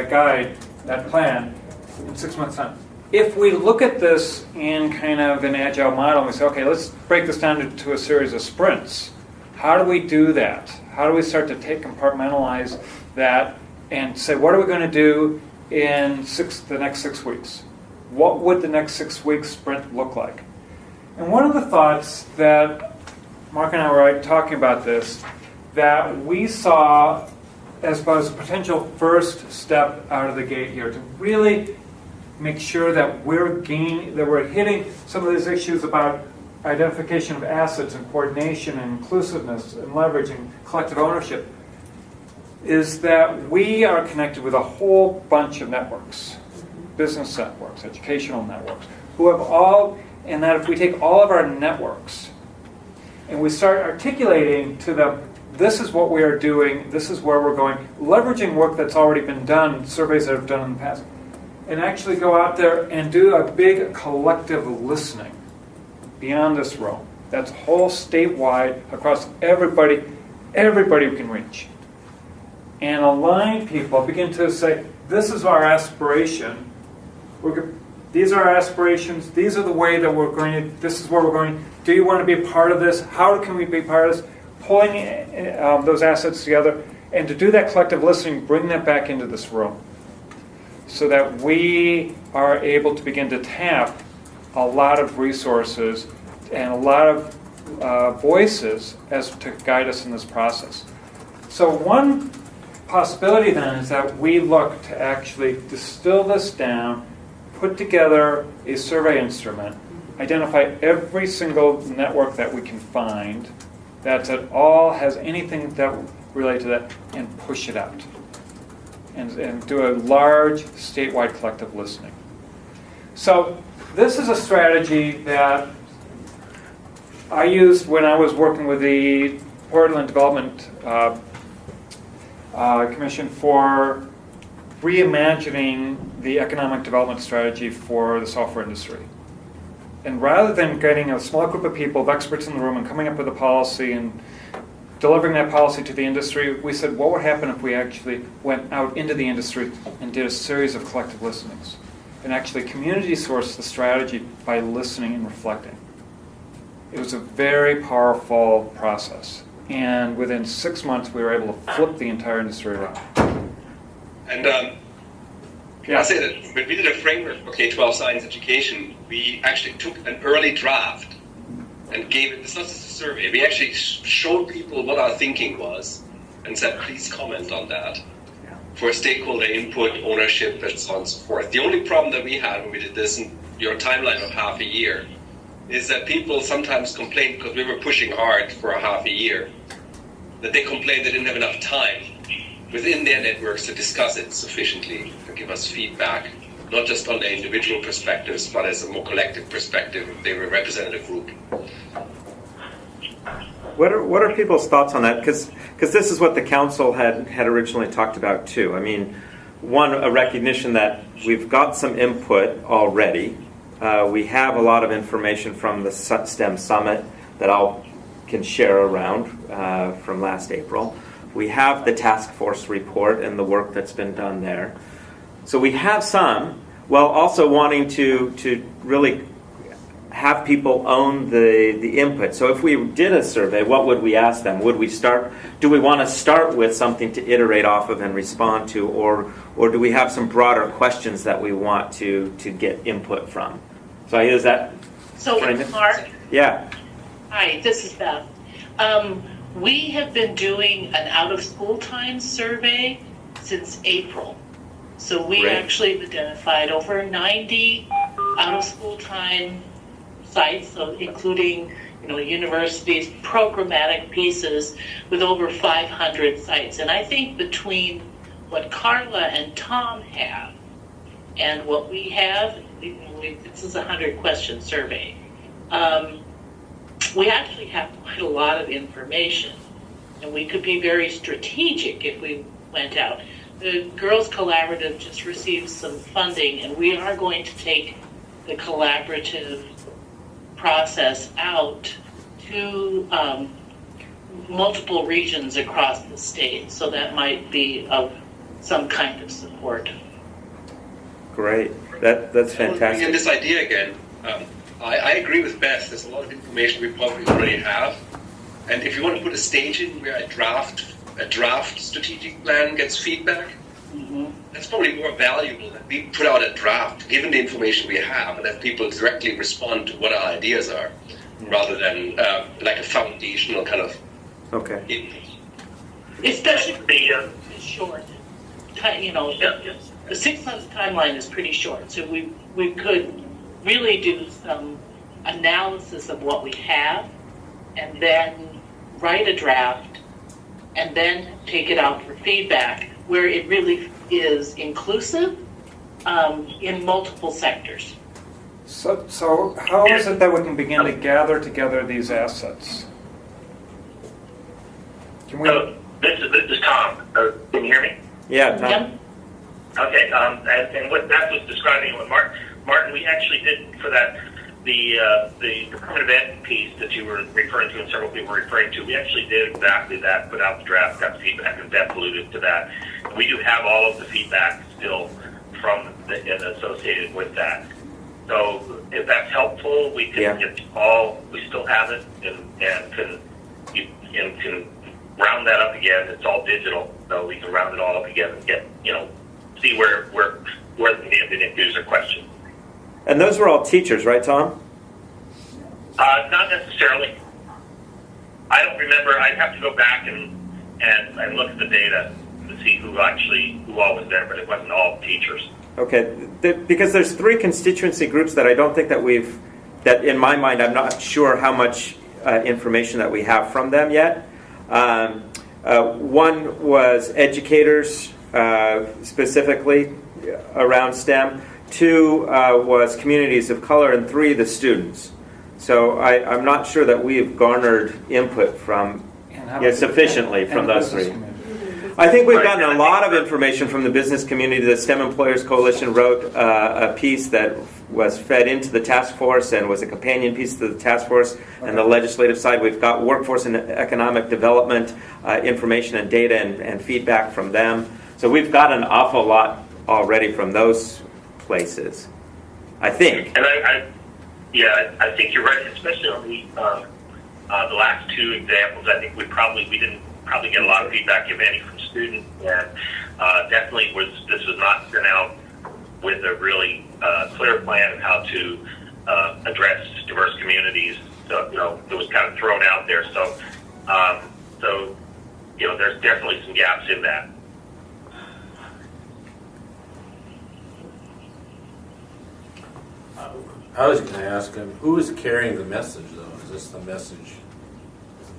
guide, that plan, in 6 months' time. If we look at this in kind of an agile model, and we say, okay, let's break this down to a series of sprints. How do we do that? How do we start to compartmentalize that and say, what are we going to do in the next 6 weeks? What would the next 6 weeks sprint look like? And one of the thoughts that Mark and I were talking about this, that we saw as a potential first step out of the gate here to really make sure that we're hitting some of these issues about identification of assets and coordination and inclusiveness and leveraging collective ownership, is that we are connected with a whole bunch of networks, business networks, educational networks, who have all, and that if we take all of our networks and we start articulating to them, this is what we are doing, this is where we're going, leveraging work that's already been done, surveys that have done in the past, and actually go out there and do a big collective listening beyond this room. That's whole statewide across everybody we can reach. And align people, begin to say, this is our aspiration. These are our aspirations. These are the way that we're going to, this is where we're going. Do you want to be a part of this? How can we be a part of this? Pulling those assets together. And to do that collective listening, bring that back into this room so that we are able to begin to tap a lot of resources and a lot of voices as to guide us in this process. So one possibility then is that we look to actually distill this down, put together a survey instrument, identify every single network that we can find that at all has anything that relate to that and push it out. And do a large statewide collective listening. So this is a strategy that I used when I was working with the Portland Development Commission for reimagining the economic development strategy for the software industry. And rather than getting a small group of people, of experts in the room, and coming up with a policy and delivering that policy to the industry, we said, what would happen if we actually went out into the industry and did a series of collective listenings and actually community sourced the strategy by listening and reflecting. It was a very powerful process. And within 6 months, we were able to flip the entire industry around. And I say that when we did a framework for K-12 science education, we actually took an early draft and gave it, it's not just a survey, we actually showed people what our thinking was and said, please comment on that for stakeholder input, ownership, and so on and so forth. The only problem that we had when we did this in your timeline of half a year is that people sometimes complained because we were pushing hard for a half a year, that they complained they didn't have enough time within their networks to discuss it sufficiently, to give us feedback, not just on their individual perspectives, but as a more collective perspective if they were a representative group. What are people's thoughts on that? Because this is what the council had originally talked about too. I mean, one, a recognition that we've got some input already. We have a lot of information from the STEM Summit that I can share around from last April. We have the task force report and the work that's been done there. So we have some, while also wanting to really have people own the input. So if we did a survey, what would we ask them? Do we want to start with something to iterate off of and respond to, or do we have some broader questions that we want to get input from? So I use that. So Mark? Yeah. Hi, this is Beth. We have been doing an out-of-school time survey since April. So we actually have identified over 90 out-of-school time sites, so including universities, programmatic pieces with over 500 sites. And I think between what Carla and Tom have and what we have, this is a 100-question survey. We actually have quite a lot of information, and we could be very strategic if we went out. The Girls Collaborative just received some funding, and we are going to take the collaborative process out to multiple regions across the state, so that might be of some kind of support. Great. That's fantastic. And this idea again, I agree with Beth. There's a lot of information we probably already have, and if you want to put a stage in where a draft strategic plan gets feedback, that's probably more valuable than we put out a draft, given the information we have, and have people directly respond to what our ideas are, rather than like a foundational kind of input. Especially the short, the 6 months timeline is pretty short, so we could really do some analysis of what we have, and then write a draft, and then take it out for feedback, where it really is inclusive in multiple sectors. So how is it that we can begin to gather together these assets? Can we? This is Tom. Can you hear me? Yeah, Tom. Yep. Okay, and what Beth was describing, what Martin, we actually did for that, the permanent ed piece that you were referring to and several people were referring to, we actually did exactly that, put out the draft, got feedback, and Beth alluded to that. And we do have all of the feedback still from and associated with that. So if that's helpful, we can get we still have it and can round that up again. It's all digital, so we can round it all up again and get, see where the issues or questions. And those were all teachers, right, Tom? Not necessarily. I don't remember. I'd have to go back and look at the data to see who all was there, but it wasn't all teachers. Okay, because there's 3 constituency groups that I don't think that we've that in my mind, I'm not sure how much information that we have from them yet. One was educators, specifically around STEM. 2 was communities of color, and 3, the students. So I'm not sure that we have garnered input from sufficiently from those 3. I think we've gotten a lot of information from the business community. The STEM Employers Coalition wrote a piece that was fed into the task force and was a companion piece to the task force. And the legislative side, we've got workforce and economic development information and data and feedback from them. So we've got an awful lot already from those places, I think. And I think you're right, especially on the last 2 examples. I think we didn't get a lot of feedback, if any, from students, and definitely this was not sent out with a really clear plan of how to address diverse communities. So it was kind of thrown out there. So there's definitely some gaps in that. I was going to ask him, who is carrying the message, though? Is this the message?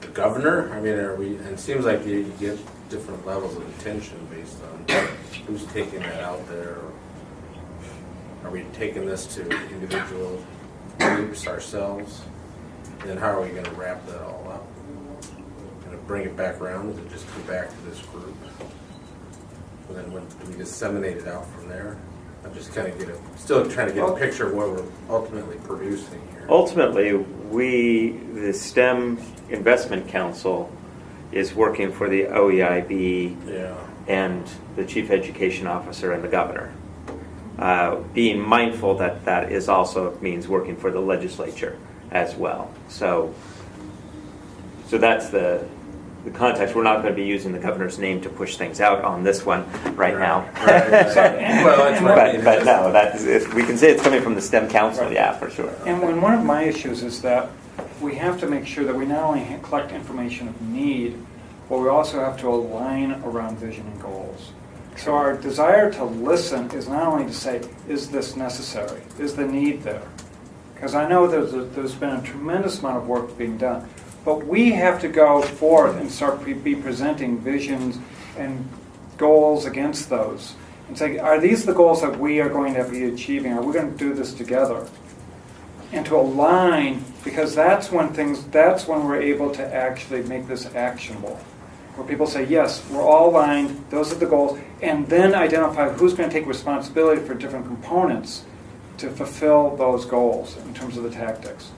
The governor? I mean, and it seems like you get different levels of attention based on who's taking that out there. Are we taking this to individual groups ourselves? And then how are we going to wrap that all up? Going to bring it back around? Does it just come back to this group? And then do we disseminate it out from there? I'm just kind of still trying to get a picture of what we're ultimately producing here. Ultimately, the STEM Investment Council is working for the OEIB and the Chief Education Officer and the Governor. Being mindful that that is also means working for the legislature as well. So that's the context. We're not going to be using the governor's name to push things out on this one right now. But no, we can say it's coming from the STEM Council, yeah, for sure. And one of my issues is that we have to make sure that we not only collect information of need, but we also have to align around vision and goals. So our desire to listen is not only to say, is this necessary? Is the need there? Because I know there's been a tremendous amount of work being done. But we have to go forth and start be presenting visions and goals against those. And say, are these the goals that we are going to be achieving? Are we going to do this together? And to align, because that's when we're able to actually make this actionable. Where people say, yes, we're all aligned, those are the goals, and then identify who's going to take responsibility for different components to fulfill those goals in terms of the tactics.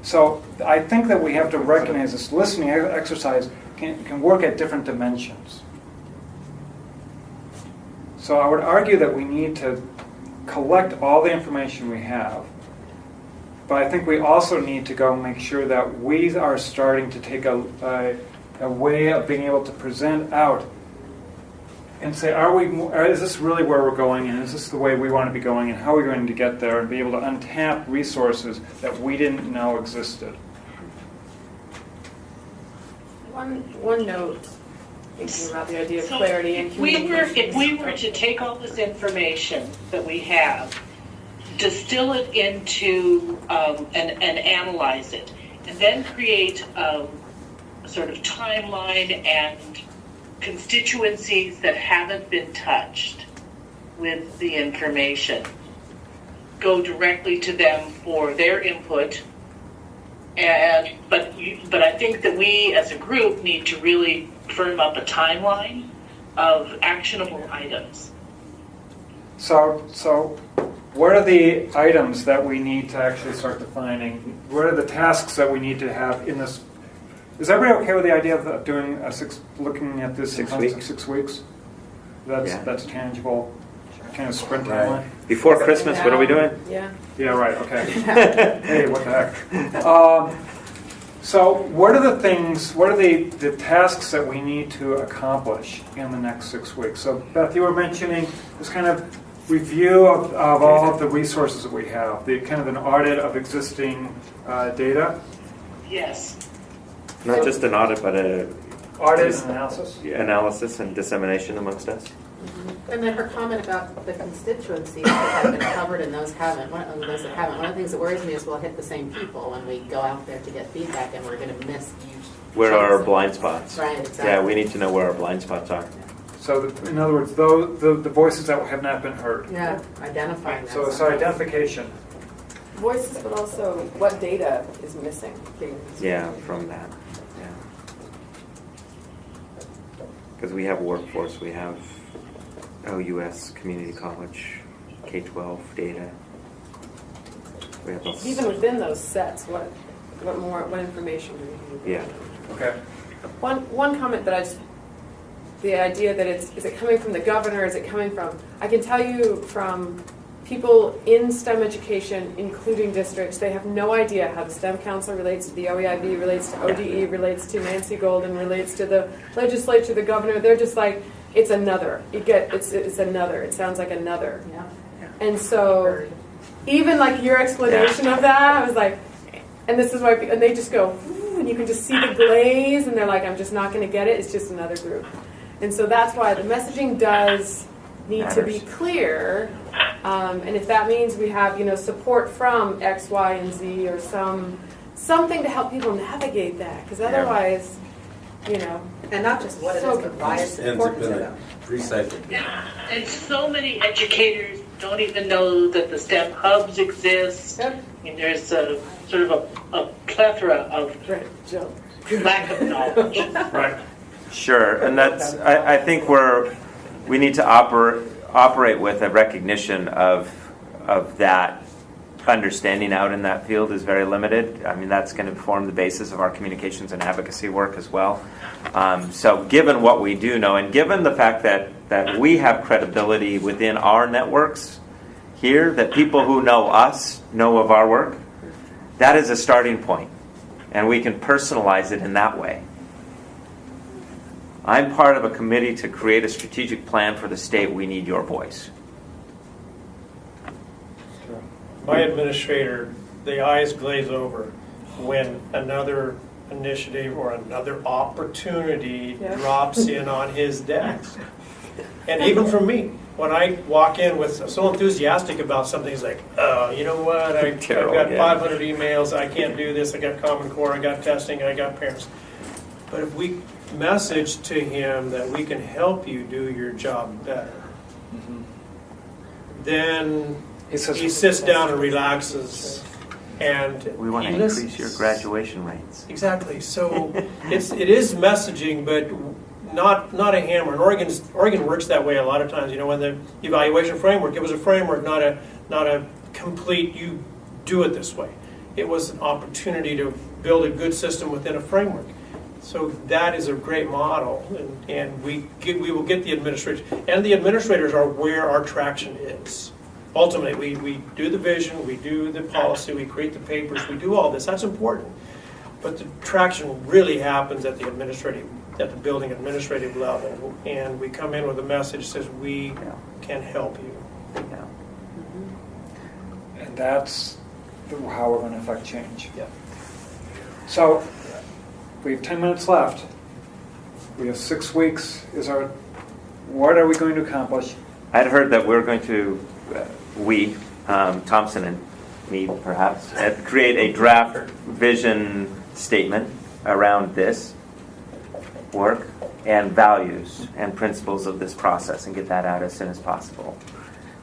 So I think that we have to recognize this listening exercise can work at different dimensions. So I would argue that we need to collect all the information we have, but I think we also need to go make sure that we are starting to take a way of being able to present out and say, is this really where we're going, and is this the way we want to be going, and how are we going to get there, and be able to untap resources that we didn't know existed. One note, thinking about the idea of clarity and communication. If we were to take all this information that we have, distill it into and analyze it, and then create a sort of timeline and constituencies that haven't been touched with the information, go directly to them for their input. But I think that we as a group need to really firm up a timeline of actionable items. So what are the items that we need to actually start defining? What are the tasks that we need to have in this? Is everybody okay with the idea of doing looking at this in 6 weeks? That's tangible, kind of sprint timeline. Before Christmas, what are we doing? Yeah. Yeah, right, okay. Hey, what the heck? So what are the things, what are the tasks that we need to accomplish in the next 6 weeks? So Beth, you were mentioning this kind of review of all of the resources that we have, the kind of an audit of existing data. Yes. Not just an audit, but audit and analysis. Analysis and dissemination amongst us. And then her comment about the constituencies that have been covered and those haven't, one of the things that worries me is we'll hit the same people when we go out there to get feedback and we're going to miss huge Where are our chunks. blind spots? Right, exactly. Yeah, we need to know where our blind spots are. So in other words, the voices that have not been heard. Yeah, identifying that. So it's identification. Voices, but also what data is missing. Yeah, from that. Yeah. Because we have workforce, we have OUS Community College, K-12 data. We have those. Even within those sets, what information do you need? Yeah. Okay. One comment that the idea that is it coming from the governor, is it coming from, I can tell you from people in STEM education, including districts, they have no idea how the STEM Council relates to the OEIB, relates to ODE, relates to Nancy Golden, relates to the legislature, the governor. They're just like, it's another. It's another. It sounds like another. Yeah. And so, even like your explanation of that, I was like, and this is why, and they just go, ooh, and you can just see the glaze, and they're like, I'm just not going to get it. It's just another group. And so that's why the messaging does need to be clear. And if that means we have, support from X, Y, and Z, or something to help people navigate that, because otherwise, And not just what it is, but why it's Ends up important in to a them. recycling. And so many educators don't even know that the STEM hubs exist. Yep. I mean, there's a sort of a plethora of lack of knowledge. Right. Sure, and that's, I think we need to operate with a recognition of that understanding out in that field is very limited. I mean, that's going to form the basis of our communications and advocacy work as well. So given what we do know, and given the fact that we have credibility within our networks here, that people who know us know of our work, that is a starting point. And we can personalize it in that way. I'm part of a committee to create a strategic plan for the state. We need your voice. My administrator, the eyes glaze over when another initiative or another opportunity drops in on his desk. And even from me, when I walk in with so enthusiastic about something, he's like, oh, you know what, I've got 500 emails, I can't do this, I got Common Core, I got testing, I got parents. But if we message to him that we can help you do your job better, then he sits down and relaxes, and We want to he increase listens. your graduation rates. Exactly. So it is messaging, but not a hammer. And Oregon works that way a lot of times. When the evaluation framework, it was a framework, not a complete. You do it this way. It was an opportunity to build a good system within a framework. So that is a great model, and we will get the administrators, and the administrators are where our traction is. Ultimately, we do the vision, we do the policy, we create the papers, we do all this. That's important. But the traction really happens at the building administrative level, and we come in with a message that says we can help you. Yeah. And that's how we're going to affect change. Yeah. So we have 10 minutes left. We have 6 weeks. What are we going to accomplish? I'd heard that we're going to, Thompson and me perhaps, create a draft vision statement around this work and values and principles of this process and get that out as soon as possible.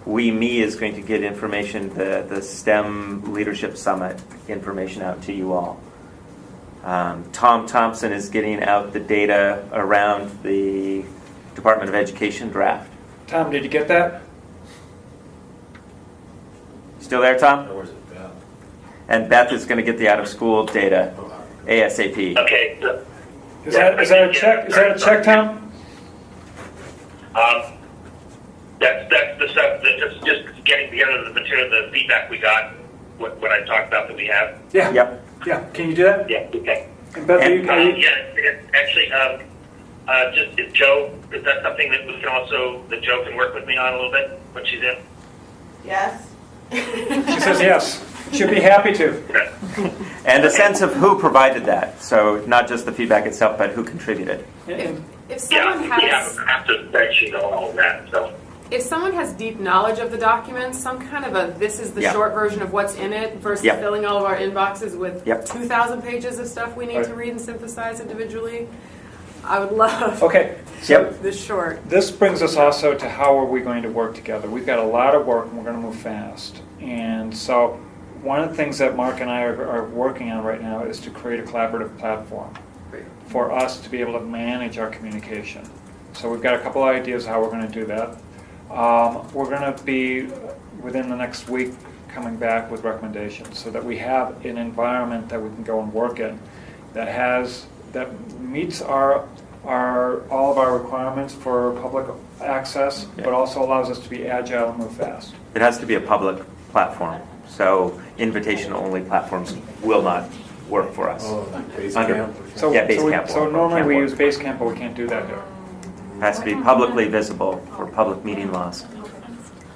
Me is going to get information, the STEM Leadership Summit information out to you all. Tom Thompson is getting out the data around the Department of Education draft. Tom, did you get that? Still there, Tom? Or was it Beth? And Beth is going to get the out-of-school data ASAP. Okay. Is that a check? Is that a check, Tom? That's the stuff that just getting together the material, the feedback we got, what I talked about that we have. Yeah. Yep. Yeah. Can you do that? Yeah. Okay. And Beth, Actually, just if Joe, is that something that we can that Joe can work with me on a little bit when she's in? Yes. she says yes. She'd be happy to. And a sense of who provided that. So not just the feedback itself, but who contributed. And If someone Yeah, we has, have to spreadsheet all of that, so. if someone has deep knowledge of the documents, some kind of a, this is the Yeah. short version of what's in it versus Yep. filling all of our inboxes with Yep. 2,000 pages of stuff we need Right. to read and synthesize individually, I would love Okay, Yep. this short. this brings us also to how are we going to work together? We've got a lot of work and we're going to move fast. And so one of the things that Mark and I are working on right now is to create a collaborative platform for us to be able to manage our communication. So we've got a couple of ideas how we're going to do that. We're going to be, within the next week, coming back with recommendations so that we have an environment that we can go and work in that meets all of our requirements for public access, but also allows us to be agile and move fast. It has to be a public platform, so invitation-only platforms will not work for us. Oh, like Basecamp Under- or something? So, Yeah, so, Basecamp so will- normally can't we work. use Basecamp, but we can't do that here. It has to be publicly visible for public meeting laws.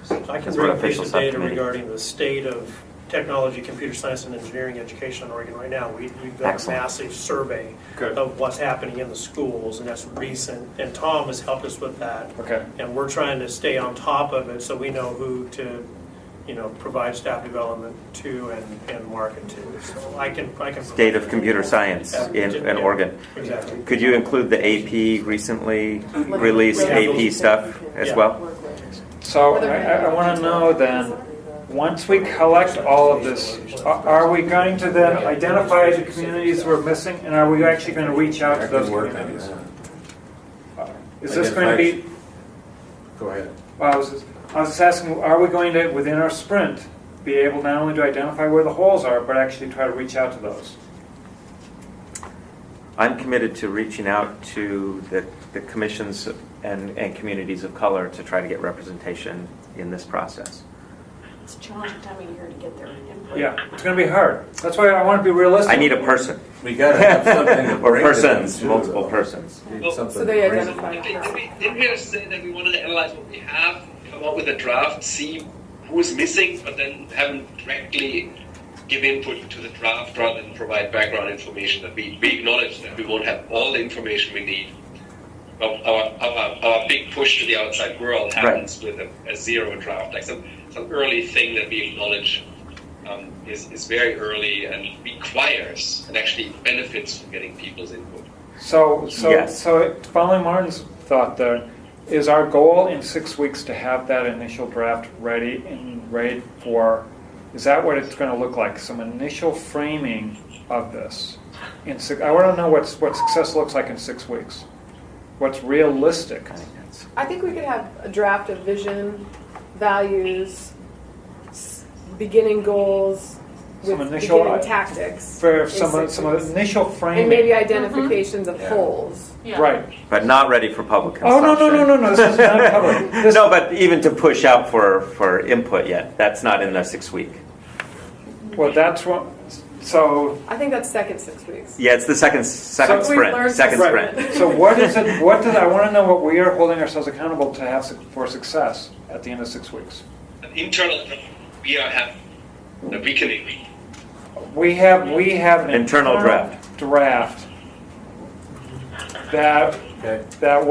So I can That's bring what a piece official of data subcommittee- regarding the state of technology, computer science, and engineering education in Oregon right now. We've done a Excellent. massive survey Good. of what's happening in the schools, and that's recent. And Tom has helped us with that. Okay. And we're trying to stay on top of it so we know who to, provide staff development to and market to. So I can. State of computer science in Oregon. Exactly. Could you include the AP recently released AP stuff as Yeah. well? So I want to know then, once we collect all of this, are we going to then identify the communities we're missing, and are we actually going to reach out to those Work on communities? that. Is this going to be? Go ahead. Well, I was just asking, are we going to, within our sprint, be able not only to identify where the holes are, but actually try to reach out to those? I'm committed to reaching out to the commissions and communities of color to try to get representation in this process. It's a challenging time of year to get their input. Yeah, it's going to be hard. That's why I want to be realistic. I need a person. We gotta have something to Or bring to them, persons, too, multiple though. persons. Need Well, something so they to bring to identify. them. Didn't we say that we wanted to analyze what we have, come up with a draft, see who's missing, but then haven't directly give input to the draft rather than provide background information? That we acknowledge that we won't have all the information we need. Our big push to the outside world happens with a zero draft, like some early thing that we acknowledge is very early and requires and actually benefits from getting people's input. So Yes. following Martin's thought there, is our goal in 6 weeks to have that initial draft ready for, is that what it's going to look like? Some initial framing of this. I want to know what success looks like in 6 weeks. What's realistic? I think we could have a draft of vision, values, beginning goals, Some with initial- beginning tactics. For in some 6 weeks. initial framing. And maybe identifications of Yeah. holes. Yeah. Right. But not ready for public Oh, consumption. no, this is not public. This- No, but even to push out for input yet, that's not in the 6 week. Well, that's what, so, I think that's second 6 weeks. Yeah, it's the second So we've sprint, learned second to sprint. sprint. so what is it, I want to know what we are holding ourselves accountable to have for success at the end of 6 weeks. An internal draft we have that we can agree. We have an Internal draft that Okay. that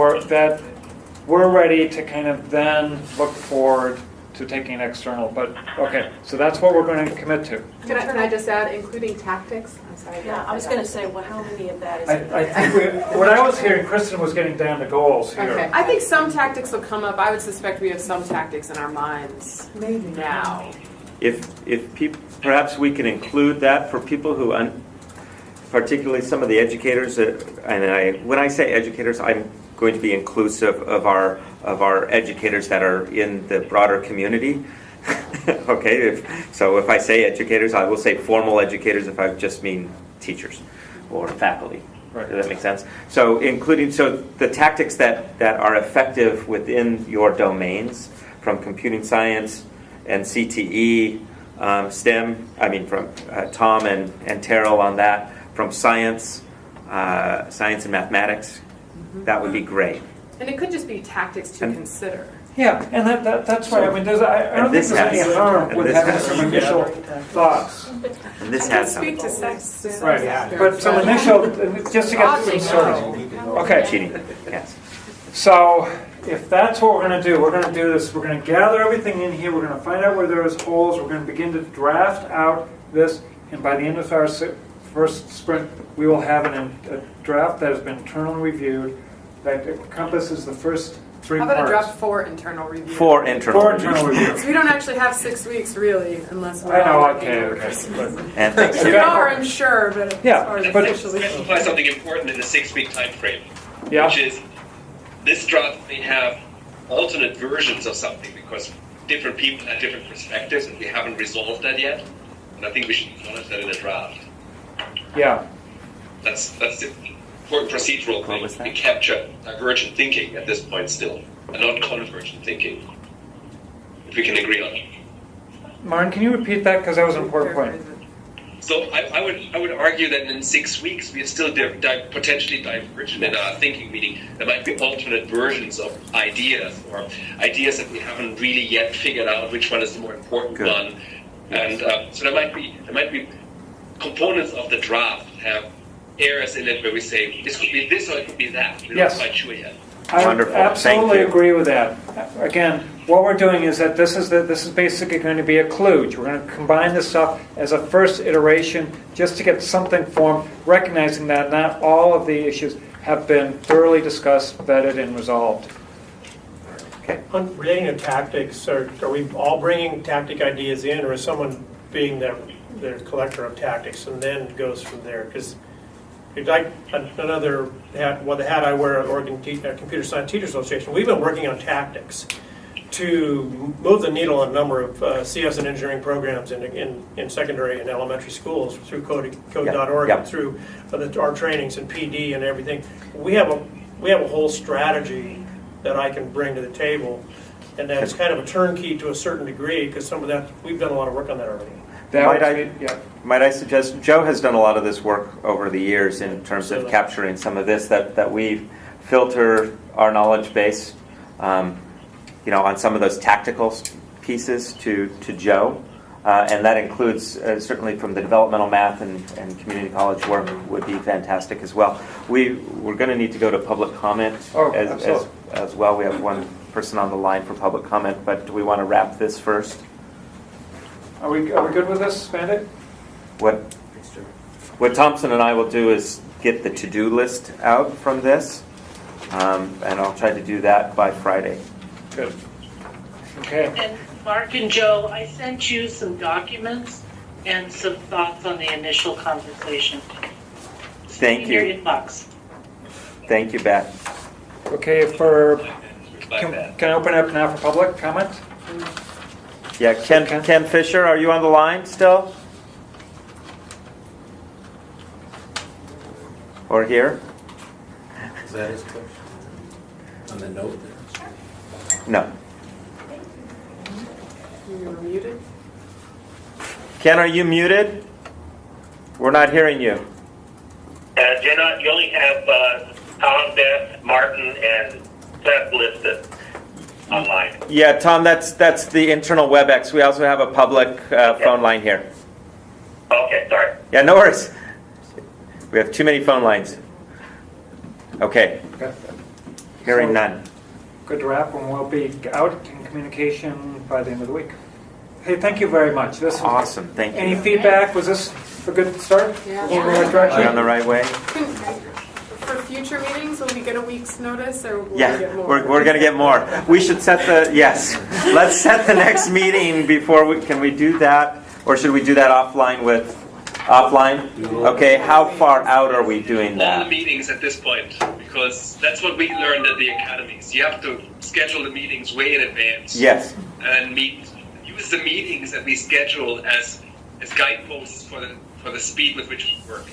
we're ready to kind of then look forward to taking external. But okay, so that's what we're going to commit to. Can I just add, including tactics? I'm sorry. Yeah, I was going to say, well, how many of that is? I think what I was hearing, Kristen was getting down to goals here. Okay, I think some tactics will come up. I would suspect we have some tactics in our minds now. If perhaps we can include that for people who, particularly some of the educators, when I say educators, I'm going to be inclusive of our educators that are in the broader community. Okay, so if I say educators, I will say formal educators if I just mean teachers or faculty. Right. Does that make sense? So the tactics that are effective within your domains, from computing science and CTE, STEM, from Tom and Terrell on that, from science and mathematics, that would be great. And it could just be tactics to consider. Yeah, and that's right. I don't think there's any harm with having some initial thoughts. And this I can has some speak to sex. Right, but some initial, just to get things started. Okay. cheating. Yes. So if that's what we're going to do, we're going to do this. We're going to gather everything in here. We're going to find out where there's holes. We're going to begin to draft out this. And by the end of our first sprint, we will have a draft that has been internally reviewed that encompasses the first 3 How parts. about a draft for internal review? For internal review. So we don't actually have 6 weeks, really, unless we're I know, all working okay, over okay. Christmas. And thanks. We are, I'm sure, but Yeah, as far as but- officially. Specify something important in the 6-week time frame, Yeah. which is this draft may have alternate versions of something because different people have different perspectives and we haven't resolved that yet. And I think we should acknowledge that in the draft. Yeah. That's the important procedural What was thing. that? We capture divergent thinking at this point still, and not convergent thinking. If we can agree on it. Martin, can you repeat that? Because that was an important point. So I would argue that in 6 weeks we are still potentially divergent in our thinking, meaning there might be alternate versions of ideas or ideas that we haven't really yet figured out which one is the more important Good. one, and so there might be components of the draft have areas in it where we say this could be this or it could be that. We're Yes. not quite sure yet. I Wonderful. absolutely Thank you. agree with that. Again, what we're doing is that this is basically going to be a kludge. We're going to combine this stuff as a first iteration just to get something formed, recognizing that not all of the issues have been thoroughly discussed, vetted, and resolved. Relating to tactics, are we all bringing tactic ideas in, or is someone being the collector of tactics and then goes from there? Because like another hat, the hat I wear at Oregon Computer Science Teachers Association, we've been working on tactics to move the needle on a number of CS and engineering programs in secondary and elementary schools through Code.org Yeah. and through our trainings and PD and everything. We have a whole strategy that I can bring to the table, and that's kind of a turnkey to a certain degree, because some of that, we've done a lot of work on that already. Might I suggest, Joe has done a lot of this work over the years in terms of capturing some of this, that we filter our knowledge base, on some of those tactical pieces to Joe. And that includes, certainly from the developmental math and community college work would be fantastic as well. We're going to need to go to public comment as well. We have one person on the line for public comment, but do we want to wrap this first? Are we good with this, Bandit? What Thompson and I will do is get the to-do list out from this, and I'll try to do that by Friday. Good. Okay. And Mark and Joe, I sent you some documents and some thoughts on the initial conversation. Thank In your you. inbox. Thank you, Beth. Okay, can I open it up now for public comment? Yeah, Ken Fisher, are you on the line still? Or here? Is that his question? On the note there? No. You were muted? Ken, are you muted? We're not hearing you. Jenna, you only have Tom, Beth, Martin, and Seth listed online. Yeah, Tom, that's the internal WebEx. We also have a public phone line here. Okay, sorry. Yeah, no worries. We have too many phone lines. Okay. Hearing none. Good to wrap, and we'll be out in communication by the end of the week. Hey, thank you very much. This was Awesome, thank you. Any feedback? Was this a good start? Yeah. Going in the right direction? Are we on the right way? For future meetings, will we get a week's notice, or will we Yeah, get more? we're going to get more. We should set let's set the next meeting before can we do that? Or should we do that offline? Okay, how far out are we doing All that? the meetings at this point, because that's what we learned at the academies. You have to schedule the meetings way in advance. Yes. And use the meetings that we schedule as guideposts for the speed with which we work.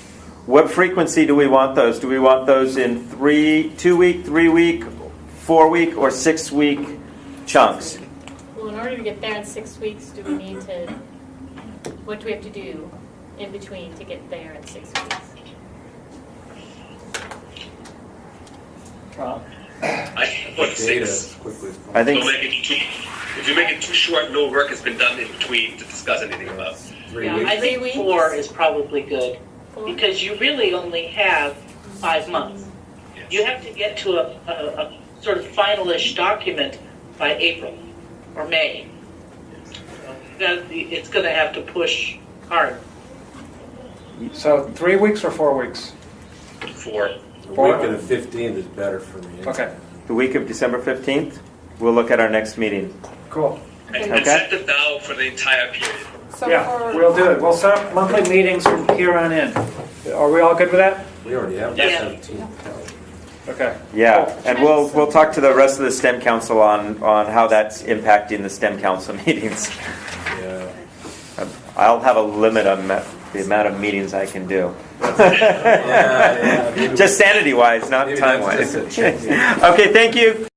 What frequency do we want those? Do we want those in 2 week, 3 week, 4 week, or 6 week chunks? Well, in order to get there in 6 weeks, what do we have to do in between to get there in 6 weeks? I think what six. I think If you make it too short, no work has been done in between to discuss anything about. Yeah, I think 4 is probably good, because you really only have 5 months. Yeah. you have to get to a sort of finalish document by April or May. It's going to have to push hard. So 3 weeks or 4 weeks? 4. The week of the 15th is better for me. Okay, The week of December 15th, we'll look at our next meeting. cool. And Okay. set it now for the entire period. So Yeah, for- we'll do it. We'll set up monthly meetings from here on in. Are we all good with that? We already have the Yeah. 17th. Okay. Yeah, Cool. and we'll talk to the rest of the STEM Council on how that's impacting the STEM Council meetings. Yeah. I'll have a limit on the amount of meetings I can do. Yeah, maybe Just sanity-wise, not maybe that's time-wise. just a check-in. Okay, thank you.